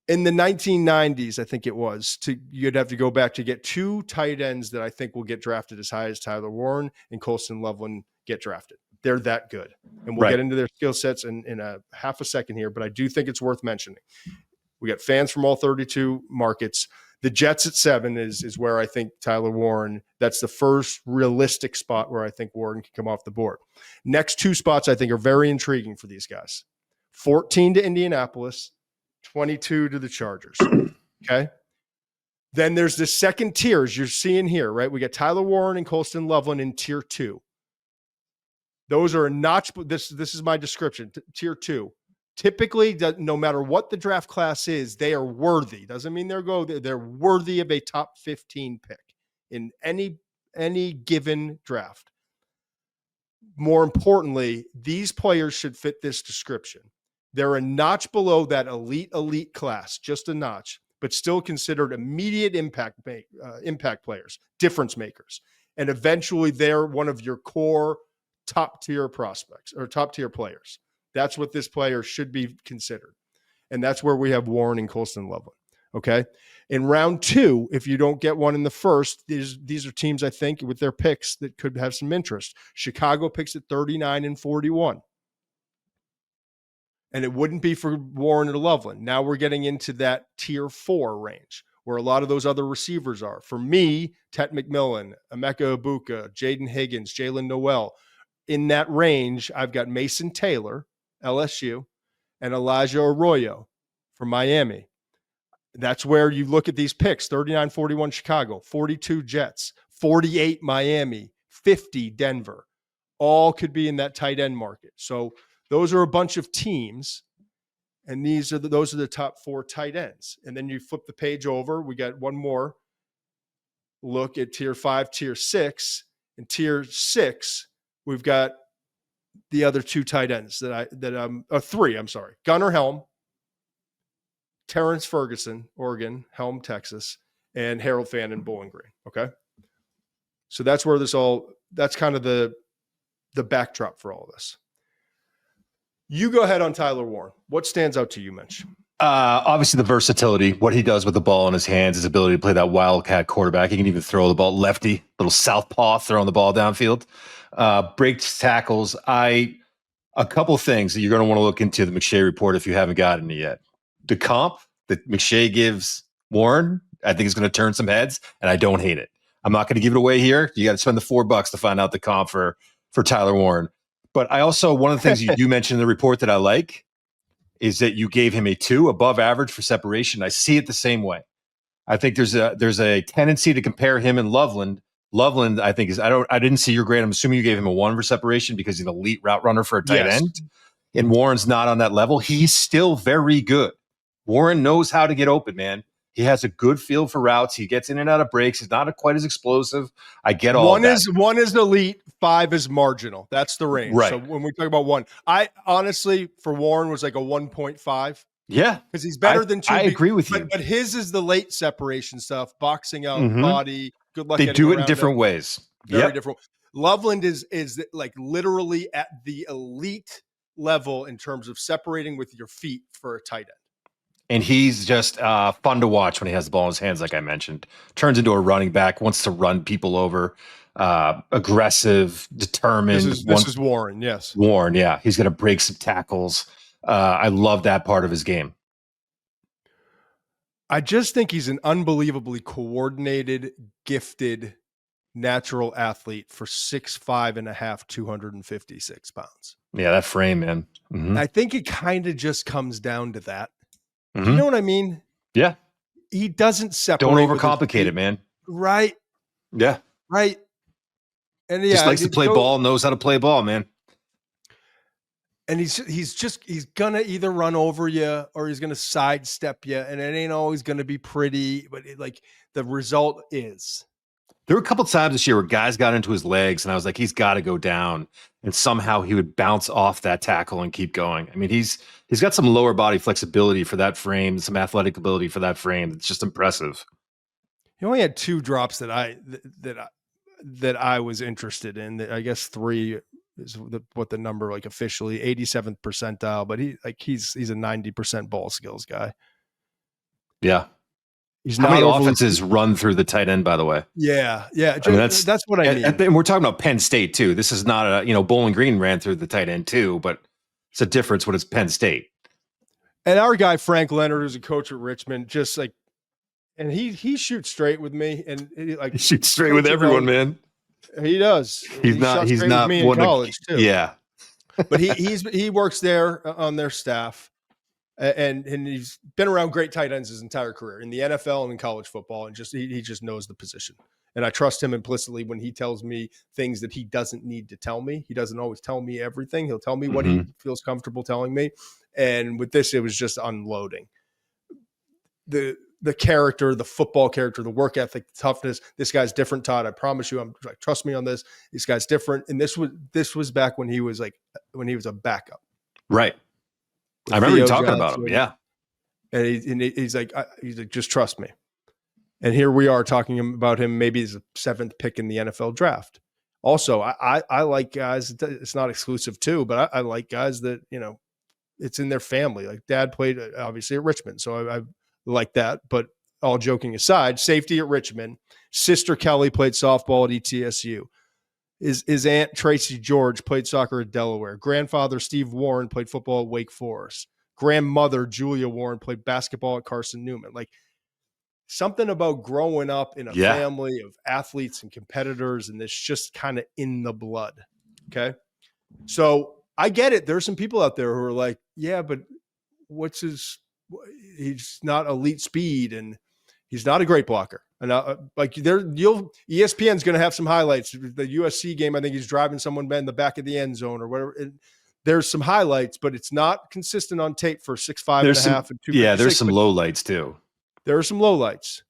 In the 1990s, I think it was, you'd have to go back to get 2 tight ends that I think will get drafted as high as Tyler Warren and Colston Loveland get drafted. They're that good. And we'll get into their skill sets in a half a second here, but I do think it's worth mentioning. We got fans from all 32 markets. The Jets at 7 is where I think Tyler Warren, that's the first realistic spot where I think Warren can come off the board. Next 2 spots I think are very intriguing for these guys. 14 to Indianapolis, 22 to the Chargers. Okay. Then there's the second tiers you're seeing here, right? We got Tyler Warren and Colston Loveland in tier 2. Those are a notch. This is my description. Tier 2. Typically, no matter what the draft class is, they are worthy. Doesn't mean they're worthy of a top 15 pick in any given draft. More importantly, these players should fit this description. They're a notch below that elite class, just a notch, but still considered immediate impact players, difference makers. And eventually they're one of your core top tier prospects or top tier players. That's what this player should be considered. And that's where we have Warren and Colston Loveland. Okay. In round 2, if you don't get one in the first, these are teams, I think, with their picks that could have some interest. Chicago picks at 39 and 41. And it wouldn't be for Warren or Loveland. Now we're getting into that tier 4 range where a lot of those other receivers are. For me, Tet McMillan, Emeka Ibuka, Jaden Higgins, Jaylen Noel. In that range, I've got Mason Taylor, LSU, and Elijah Arroyo from Miami. That's where you look at these picks, 39-41 Chicago, 42 Jets, 48 Miami, 50 Denver. All could be in that tight end market. So those are a bunch of teams, and those are the top 4 tight ends. And then you flip the page over. We got one more look at tier 5, tier 6. In tier 6, we've got the other 2 tight ends 3. I'm sorry, Gunnar Helm, Terrence Ferguson, Oregon, Helm, Texas, and Harold Fannin, Bowling Green. Okay, so that's where that's kind of the backdrop for all of this. You go ahead on Tyler Warren. What stands out to you, Mitch? Obviously, the versatility, what he does with the ball in his hands, his ability to play that wildcat quarterback. He can even throw the ball lefty, little southpaw, throwing the ball downfield. Breaks tackles. A couple things that you're going to want to look into the McShay report if you haven't gotten it yet. The comp that McShay gives Warren, I think is going to turn some heads, and I don't hate it. I'm not going to give it away here. You got to spend the $4 to find out the comp for Tyler Warren. But I also, one of the things you do mention in the report that I like is that you gave him a 2 above average for separation. I see it the same way. I think there's a tendency to compare him and Loveland. Loveland, I think I didn't see your grade. I'm assuming you gave him a 1 for separation because he's an elite route runner for a tight end. And Warren's not on that level. He's still very good. Warren knows how to get open, man. He has a good feel for routes. He gets in and out of breaks. He's not quite as explosive. I get all that. 1 is elite, 5 is marginal. That's the range. Right. So when we talk about 1, I honestly, for Warren, was like a 1.5. Yeah. Because he's better than 2. I agree with you. But his is the late separation stuff, boxing out, body, good luck. They do it in different ways. Very different. Loveland is like literally at the elite level in terms of separating with your feet for a tight end. And he's just fun to watch when he has the ball in his hands, like I mentioned. Turns into a running back, wants to run people over, aggressive, determined. This is Warren, yes. Warren, yeah. He's going to break some tackles. I love that part of his game. I just think he's an unbelievably coordinated, gifted, natural athlete for 6'5.5", 256 pounds. Yeah, that frame, man. Mm-hmm. I think it kind of just comes down to that. Mm-hmm. Do you know what I mean? Yeah. He doesn't separate. Don't overcomplicate it, man. Right. Yeah. Right. And just likes to play ball, knows how to play ball, man. And he's gonna either run over you or he's gonna sidestep you, and it ain't always gonna be pretty, but the result is. There were a couple of times this year where guys got into his legs, and I was like, he's got to go down, and somehow he would bounce off that tackle and keep going. I mean, he's got some lower body flexibility for that frame, some athletic ability for that frame. It's just impressive. He only had 2 drops that I was interested in. I guess 3 is what the number officially 87th percentile, but he's a 90% ball skills guy. Yeah. How many offenses run through the tight end, by the way? Yeah. I mean, that's what I mean. And we're talking about Penn State too. This is not Bowling Green ran through the tight end too, but it's a difference when it's Penn State. And our guy Frank Leonard, who's a coach at Richmond, and he shoots straight with me, and he shoots straight with everyone, man. He does. He's not with me in college too. Yeah, but he works there on their staff. And he's been around great tight ends his entire career in the NFL and in college football, and he just knows the position. And I trust him implicitly when he tells me things that he doesn't need to tell me. He doesn't always tell me everything. He'll tell me what he feels comfortable telling me. And with this, it was just unloading. The character, the football character, the work ethic, the toughness. This guy's different, Todd. I promise you. Trust me on this. This guy's different. And this was back when he was a backup. Right. I remember you talking about him. Yeah. And he's like, just trust me. And here we are talking about him maybe as a 7th pick in the NFL draft. Also, I like guys, it's not exclusive too, but I like guys that, it's in their family. Like dad played obviously at Richmond. So I like that. But all joking aside, safety at Richmond, sister Kelly played softball at ETSU. His aunt Tracy George played soccer at Delaware. Grandfather Steve Warren played football at Wake Forest. Grandmother Julia Warren played basketball at Carson Newman. Like something about growing up in a family of athletes and competitors, and it's just kind of in the blood. Okay. So I get it. There's some people out there who are like, yeah, but he's not elite speed and he's not a great blocker. And ESPN's going to have some highlights. The USC game, I think he's driving someone in the back of the end zone or whatever. There's some highlights, but it's not consistent on tape for 6'5.5" and 256. Yeah, there's some low lights too. There are some low lights.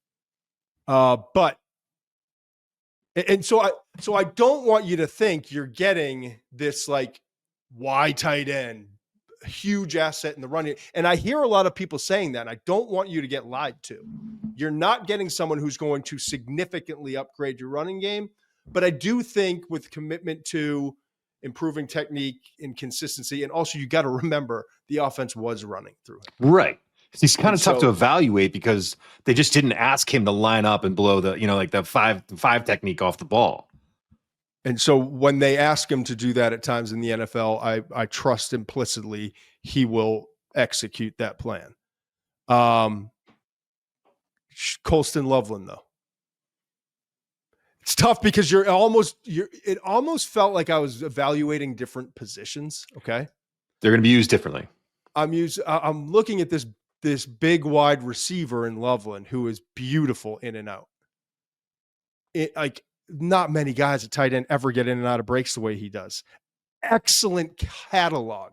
So I don't want you to think you're getting this Y tight end, huge asset in the running. And I hear a lot of people saying that, and I don't want you to get lied to. You're not getting someone who's going to significantly upgrade your running game. But I do think with commitment to improving technique and consistency, and also you got to remember the offense was running through him. Right. He's kind of tough to evaluate because they just didn't ask him to line up and blow the five technique off the ball. And so when they ask him to do that at times in the NFL, I trust implicitly he will execute that plan. Colston Loveland, though. It's tough because it almost felt like I was evaluating different positions. Okay. They're going to be used differently. I'm looking at this big wide receiver in Loveland who is beautiful in and out. Not many guys at tight end ever get in and out of breaks the way he does. Excellent catalog.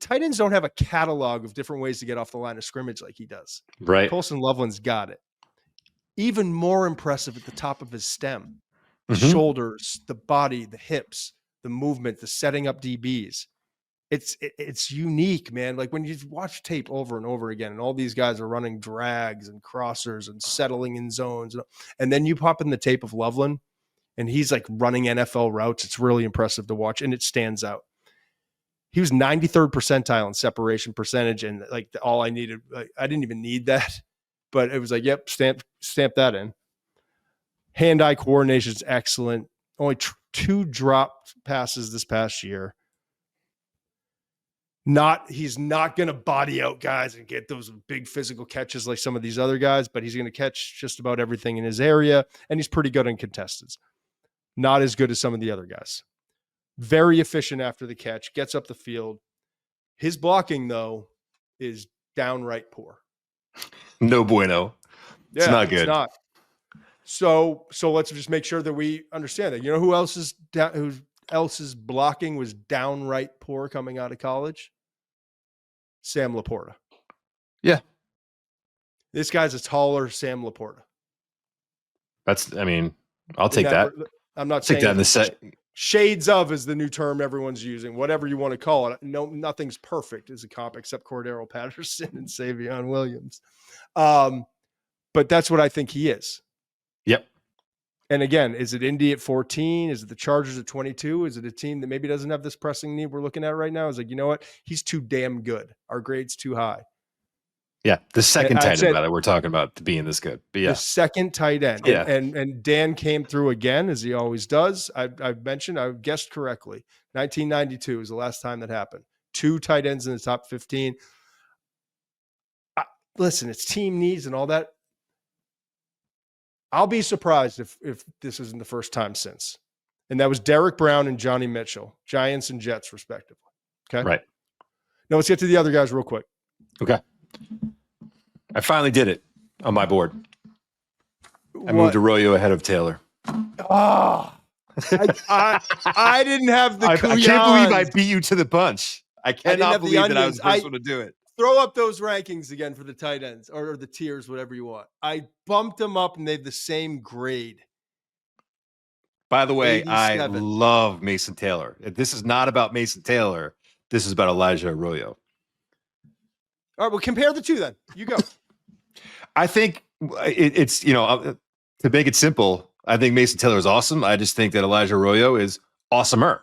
Tight ends don't have a catalog of different ways to get off the line of scrimmage like he does. Right. Colston Loveland's got it. Even more impressive at the top of his stem. The shoulders, the body, the hips, the movement, the setting up DBs. It's unique, man. Like when you watch tape over and over again, and all these guys are running drags and crossers and settling in zones, and then you pop in the tape of Loveland, and he's running NFL routes. It's really impressive to watch, and it stands out. He was 93rd percentile in separation percentage, and like all I needed, like, I didn't even need that, but it was like, yep, stamp that in. Hand-eye coordination is excellent. Only 2 drop passes this past year. He's not going to body out guys and get those big physical catches like some of these other guys, but he's going to catch just about everything in his area, and he's pretty good in contestants. Not as good as some of the other guys. Very efficient after the catch, gets up the field. His blocking, though, is downright poor. No bueno. It's not good. It's not. So let's just make sure that we understand that. You know who else's blocking was downright poor coming out of college? Sam Laporta. Yeah. This guy's a taller Sam Laporta. I'll take that. I'm not saying that in the set. Shades of is the new term everyone's using, whatever you want to call it. No, nothing's perfect as a comp except Cordero Patterson and Savion Williams. But that's what I think he is. Yep. And again, is it Indy at 14? Is it the Chargers at 22? Is it a team that maybe doesn't have this pressing need we're looking at right now? Is like, you know what? He's too damn good. Our grade's too high. Yeah, the second tight end that we're talking about to being this good. But yeah, the second tight end. Yeah. And Dan came through again, as he always does. I've mentioned, I guessed correctly. 1992 is the last time that happened. 2 tight ends in the top 15. Listen, it's team needs and all that. I'll be surprised if this isn't the first time since. And that was Derek Brown and Johnny Mitchell, Giants and Jets, respectively. Okay. Right. Now let's get to the other guys real quick. Okay. I finally did it on my board. I moved Arroyo ahead of Taylor. Oh, I didn't have the I can't believe I beat you to the punch. I cannot believe that I was the first one to do it. Throw up those rankings again for the tight ends or the tiers, whatever you want. I bumped them up and they have the same grade. By the way, 87. I love Mason Taylor. This is not about Mason Taylor. This is about Elijah Arroyo. All right, well, compare the two then. You go. I think it's, to make it simple, I think Mason Taylor is awesome. I just think that Elijah Arroyo is awesomer.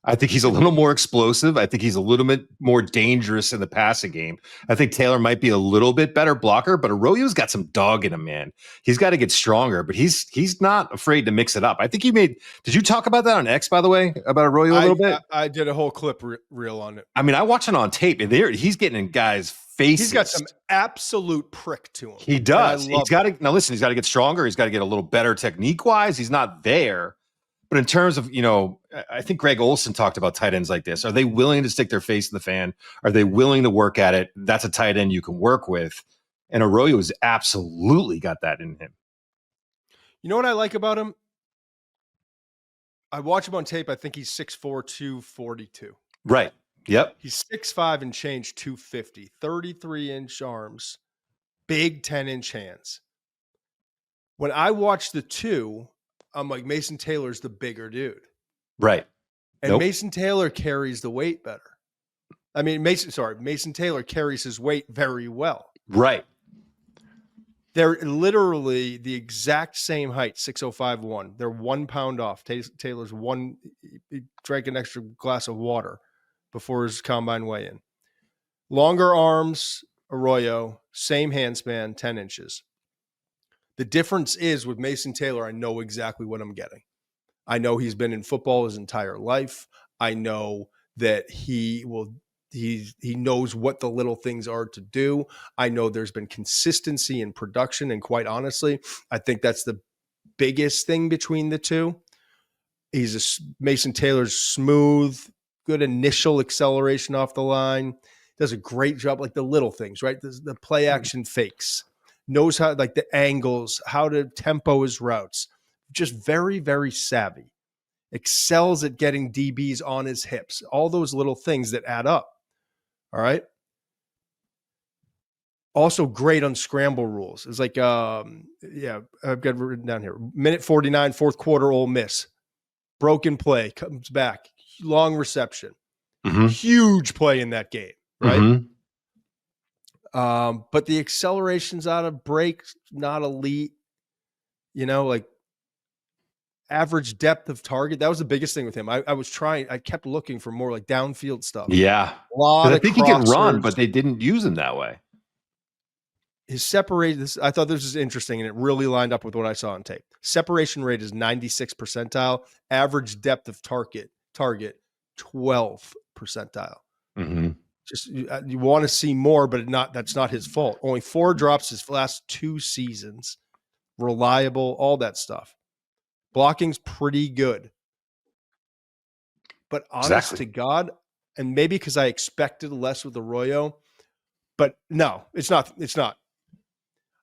I think he's a little more explosive. I think he's a little bit more dangerous in the passing game. I think Taylor might be a little bit better blocker, but Arroyo's got some dog in him, man. He's got to get stronger, but he's not afraid to mix it up. I think did you talk about that on X, by the way, about Arroyo a little bit? I did a whole clip reel on it. I mean, I watch it on tape, and he's getting in guys' faces. He's got some absolute prick to him. He does. He's got to, now listen, he's got to get stronger. He's got to get a little better technique-wise. He's not there. But in terms of, I think Greg Olson talked about tight ends like this. Are they willing to stick their face in the fan? Are they willing to work at it? That's a tight end you can work with. And Arroyo has absolutely got that in him. You know what I like about him? I watch him on tape. I think he's 6'4", 242. Right. Yep. He's 6'5" and change, 250, 33-inch arms, big 10-inch hands. When I watch the two, I'm like, Mason Taylor's the bigger dude. Right. And Mason Taylor carries the weight better. I mean, Mason Taylor carries his weight very well. Right. They're literally the exact same height, 6'05", 1. They're 1 pound off. Taylor's he drank an extra glass of water before his combine weigh-in. Longer arms, Arroyo, same hand span, 10 inches. The difference is with Mason Taylor, I know exactly what I'm getting. I know he's been in football his entire life. I know that he knows what the little things are to do. I know there's been consistency in production. And quite honestly, I think that's the biggest thing between the two. Mason Taylor's smooth, good initial acceleration off the line. Does a great job, like the little things, right? The play action fakes. Knows how, like the angles, how to tempo his routes. Just very, very savvy. Excels at getting DBs on his hips. All those little things that add up. All right. Also great on scramble rules. It's like, I've got it written down here. Minute 49, fourth quarter, Ole Miss. Broken play, comes back. Long reception. Mm-hmm. Huge play in that game, right? Mm-hmm. But the acceleration's out of break, not elite. average depth of target. That was the biggest thing with him. I kept looking for more like downfield stuff. Yeah. A lot I of think he can run, crossers. but they didn't use him that way. His separation, I thought this was interesting, and it really lined up with what I saw on tape. Separation rate is 96 percentile. Average depth of target 12 percentile. Mm-hmm. Just you want to see more, but that's not his fault. Only 4 drops his last 2 seasons. Reliable, all that stuff. Blocking's pretty good. But honest to God, and maybe because I expected less with Arroyo, but no, it's not. It's not.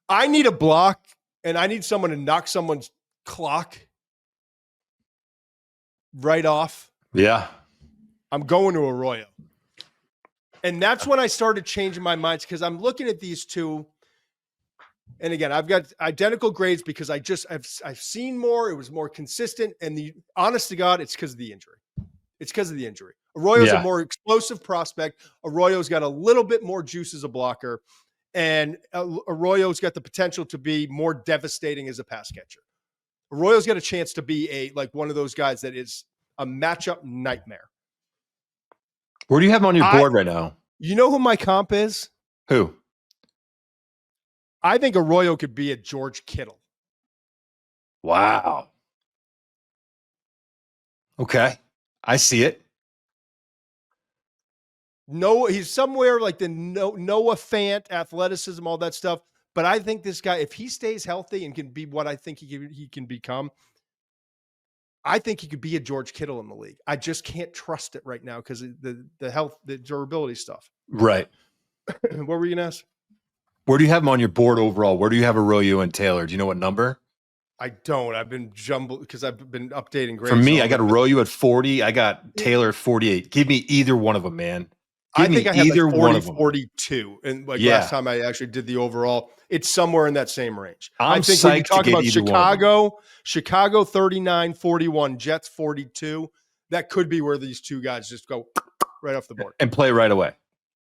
I need a block, and I need someone to knock someone's clock right off. Yeah. I'm going to Arroyo. And that's when I started changing my mind, because I'm looking at these two. And again, I've got identical grades because I've seen more. It was more consistent. And the honest to God, it's because of the injury. Arroyo's a more explosive prospect. Arroyo's got a little bit more juice as a blocker. And Arroyo's got the potential to be more devastating as a pass catcher. Arroyo's got a chance to be one of those guys that is a matchup nightmare. Where do you have him on your board right now? You know who my comp is? Who? I think Arroyo could be a George Kittle. Wow. Okay. I see it. No, he's somewhere like the Noah Fant, athleticism, all that stuff. But I think this guy, if he stays healthy and can be what I think he can become, I think he could be a George Kittle in the league. I just can't trust it right now because the health, the durability stuff. Right. What were you going to ask? Where do you have him on your board overall? Where do you have Arroyo and Taylor? Do you know what number? I don't. I've been jumbled because I've been updating grades. For me, I got Arroyo at 40. I got Taylor at 48. Give me either one of them, man. I think I had either 40, 42. And last time I actually did the overall, it's somewhere in that same range. I think when you talk about Chicago 39, 41, Jets 42, that could be where these two guys just go right off the board and play right away.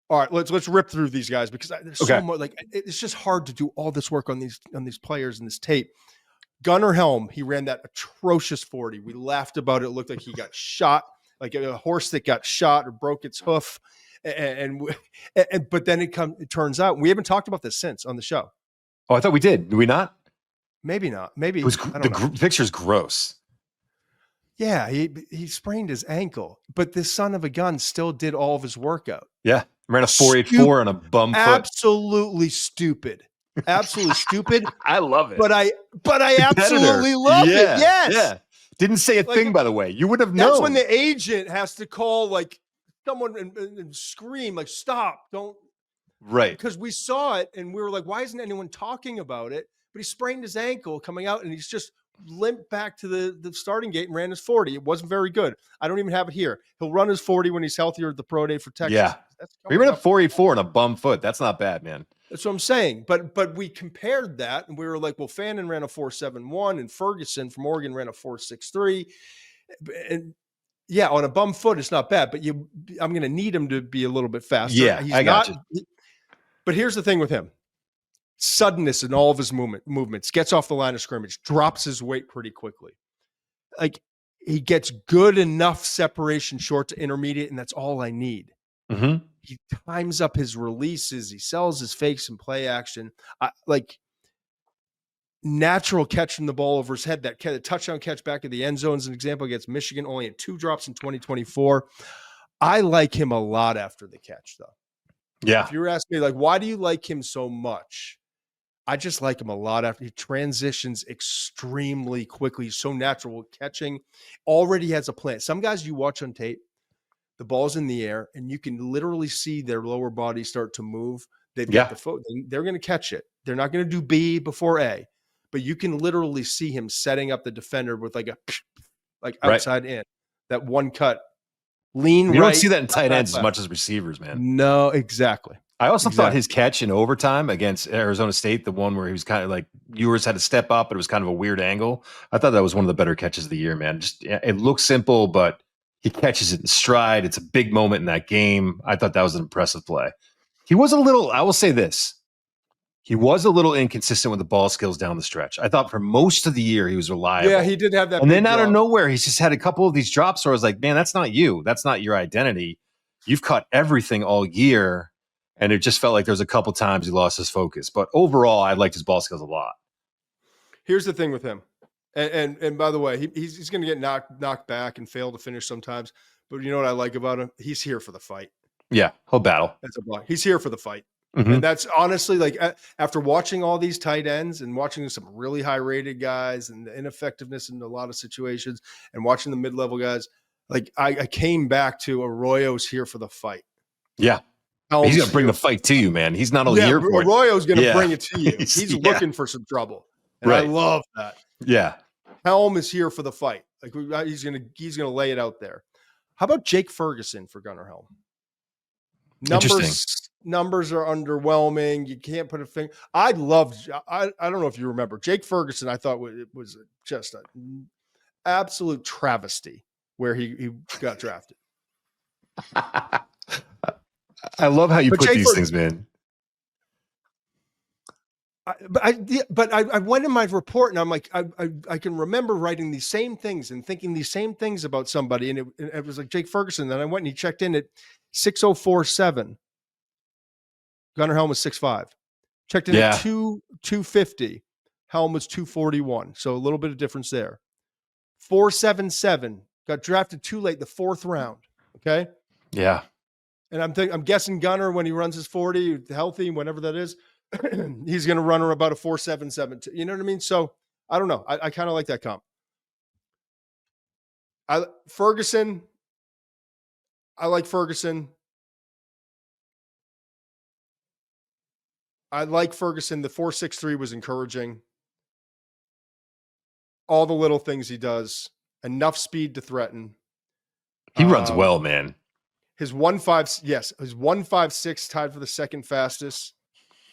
All right, let's rip through these guys because there's so much. It's just hard to do all this work on these players and this tape. Gunnar Helm, he ran that atrocious 40. We laughed about it. It looked like he got shot, like a horse that got shot or broke its hoof. But then it turns out we haven't talked about this since on the show. Oh, I thought we did. Did we not? Maybe not. Maybe the picture's gross. Yeah, he sprained his ankle, but this son of a gun still did all of his workout. Yeah, ran a 4.84 on a bum foot. Absolutely stupid. Absolutely stupid. I love it. But I absolutely love it. Yes. Yeah. Didn't say a thing, by the way. You would have known. That's when the agent has to call someone and scream stop, don't. Right. Because we saw it and we were like, why isn't anyone talking about it? But he sprained his ankle coming out and he's just limped back to the starting gate and ran his 40. It wasn't very good. I don't even have it here. He'll run his 40 when he's healthier at the pro day for Texas. Yeah. He ran a 4.84 on a bum foot. That's not bad, man. That's what I'm saying. But we compared that and we were like, well, Fannin ran a 4.71 and Ferguson from Oregon ran a 4.63. And yeah, on a bum foot, it's not bad, but I'm going to need him to be a little bit faster. Yeah, I got you. But here's the thing with him. Suddenness in all of his movements, gets off the line of scrimmage, drops his weight pretty quickly. He gets good enough separation short to intermediate, and that's all I need. Mm-hmm. He times up his releases. He sells his fakes and play action. Natural catching the ball over his head. That touchdown catch back at the end zone is an example against Michigan, only at 2 drops in 2024. I like him a lot after the catch, though. Yeah. If you were asking me, why do you like him so much? I just like him a lot after he transitions extremely quickly. He's so natural with catching. Already has a plan. Some guys you watch on tape, the ball's in the air, and you can literally see their lower body start to move. They've got the foot. They're going to catch it. They're not going to do B before A, but you can literally see him setting up the defender with outside in. That one cut. Lean right. You don't see that in tight ends as much as receivers, man. No, exactly. I also thought his catch in overtime against Arizona State, the one where he was kind of like Ewers had to step up, but it was kind of a weird angle. I thought that was one of the better catches of the year, man. It looks simple, but he catches it in stride. It's a big moment in that game. I thought that was an impressive play. He was a little, I will say this. He was a little inconsistent with the ball skills down the stretch. I thought for most of the year he was reliable. Yeah, he did have that. And big then out drop. of nowhere, he's just had a couple of these drops where I was like, man, that's not you. That's not your identity. You've caught everything all year. And it just felt like there was a couple times he lost his focus. But overall, I liked his ball skills a lot. Here's the thing with him. And by the way, he's going to get knocked back and fail to finish sometimes. But you know what I like about him? He's here for the fight. Yeah, whole battle. That's a block. He's here for the fight. Mm-hmm. And that's honestly like after watching all these tight ends and watching some really high rated guys and the ineffectiveness in a lot of situations and watching the mid-level guys, like I came back to Arroyo's here for the fight. Yeah. He's going to bring the fight to you, man. He's not only here for it. Arroyo's going to bring it to you. He's looking for some trouble. And I love that. Yeah. Helm is here for the fight. Like he's going to lay it out there. How about Jake Ferguson for Gunnar Helm? Numbers are underwhelming. You can't put a finger. I don't know if you remember Jake Ferguson. I thought it was just an absolute travesty where he got drafted. I love how you put these things, man. But I went in my report and I'm like, I can remember writing these same things and thinking these same things about somebody. And it was like Jake Ferguson. Then I went and he checked in at 6:047. Gunnar Helm was 6'5". Checked in at 250. Helm was 241. So a little bit of difference there. 4.77. Got drafted too late, the 4th round. Okay. Yeah. And I'm guessing Gunnar, when he runs his 40, healthy, whenever that is, he's going to run about a 4.77. You know what I mean? So I don't know. I kind of like that comp. Ferguson. I like Ferguson. I like Ferguson. The 4.63 was encouraging. All the little things he does, enough speed to threaten. He runs well, man. His 1.56 tied for the second fastest.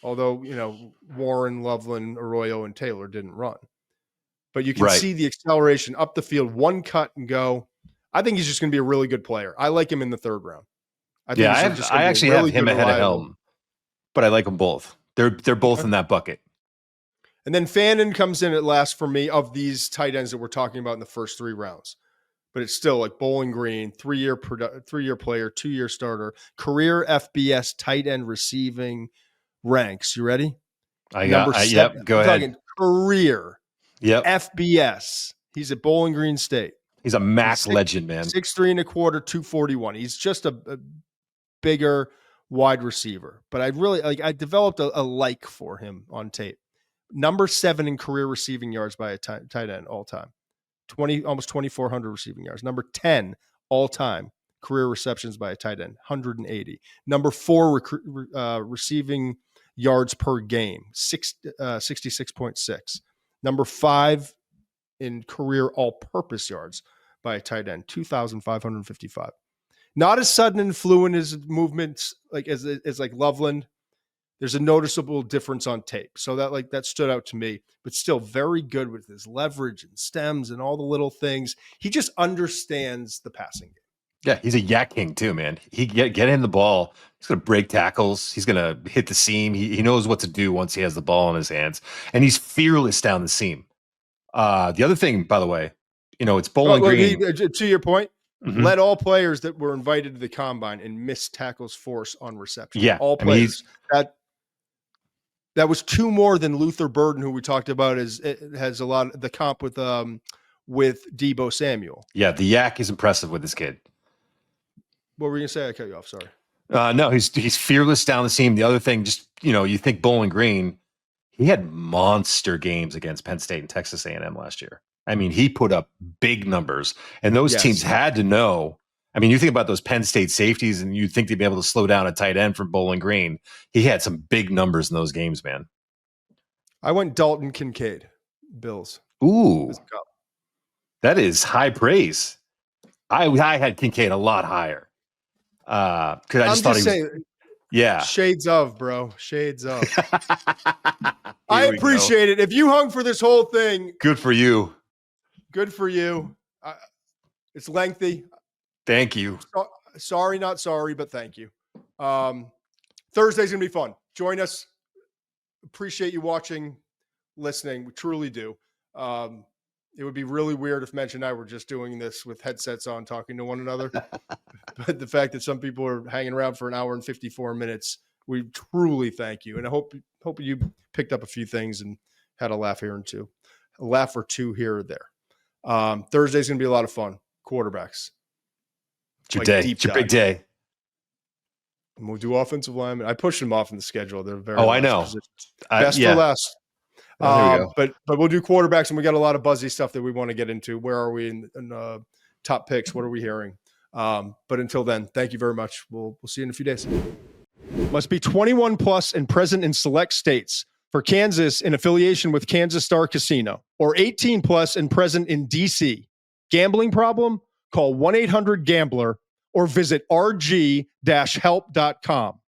Although, Warren, Loveland, Arroyo, and Taylor didn't run. But you can see the acceleration up the field, one cut and go. I think he's just going to be a really good player. I like him in the 3rd round. I actually have him ahead of Helm, but I like them both. They're both in that bucket. And then Fannin comes in at last for me of these tight ends that we're talking about in the first 3 rounds. But it's still like Bowling Green, 3-year player, 2-year starter, career FBS tight end receiving ranks. You ready? Yep. Go ahead. Career. Yep. FBS. He's at Bowling Green State. He's a MAC legend, man. 6'3 and a quarter, 241. He's just a bigger wide receiver. But I developed a like for him on tape. Number 7 in career receiving yards by a tight end all time. Almost 2,400 receiving yards. Number 10 all time career receptions by a tight end, 180. Number 4 receiving yards per game, 66.6. Number 5 in career all-purpose yards by a tight end, 2,555. Not as sudden and fluent as movements as like Loveland. There's a noticeable difference on tape. So that stood out to me, but still very good with his leverage and stems and all the little things. He just understands the passing game. Yeah, he's a yak king too, man. He get him the ball. He's going to break tackles. He's going to hit the seam. He knows what to do once he has the ball in his hands, and he's fearless down the seam. The other thing, by the way, it's Bowling Green. To your point, led all players that were invited to the combine and missed tackles force on reception. Yeah, all players. That was 2 more than Luther Burden, who we talked about, has a lot of the comp with Deebo Samuel. Yeah, the yak is impressive with this kid. What were you gonna say? I cut you off. Sorry. No, he's fearless down the seam. The other thing, just you think Bowling Green, he had monster games against Penn State and Texas A&M last year. I mean, he put up big numbers, and those teams had to know. I mean, you think about those Penn State safeties, and you think they'd be able to slow down a tight end from Bowling Green. He had some big numbers in those games, man. I went Dalton Kincaid, Bills. Ooh, that is high praise. I had Kincaid a lot higher because I just thought he was. Yeah, shades of, bro. Shades of. I appreciate it. If you hung for this whole thing, good for you. Good for you. It's lengthy. Thank you. Sorry, not sorry, but thank you. Thursday's going to be fun. Join us. appreciate you watching, listening. We truly do. It would be really weird if Mensch and I were just doing this with headsets on, talking to one another. But the fact that some people are hanging around for an hour and 54 minutes, we truly thank you. And I hope you picked up a few things and had a laugh or two here or there. Thursday's going to be a lot of fun. Quarterbacks. It's your day. It's your big day. And we'll do offensive linemen. I pushed them off in the schedule. They're very I know. Best for last. There we go. But we'll do quarterbacks, and we got a lot of buzzy stuff that we want to get into. Where are we in top picks? What are we hearing? But until then, thank you very much. We'll see you in a few days. Must be 21 plus and present in select states. For Kansas, in affiliation with Kansas Star Casino, or 18 plus and present in DC. Gambling problem? Call 1-800-GAMBLER or visit rg-help.com.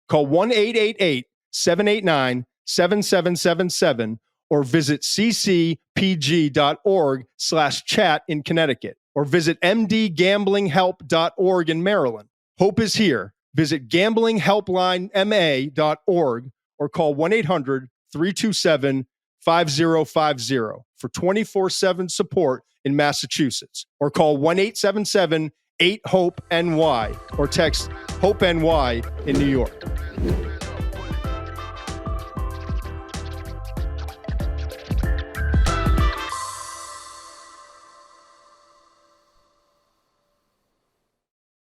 Call 1-888-789-7777 or visit ccpg.org/chat in Connecticut or visit mdgamblinghelp.org in Maryland. Hope is here. Visit gamblinghelplinema.org or call 1-800-327-5050 for 24/7 support in Massachusetts, or call 1-877-8-HOPE-NY or text HOPE-NY in New York.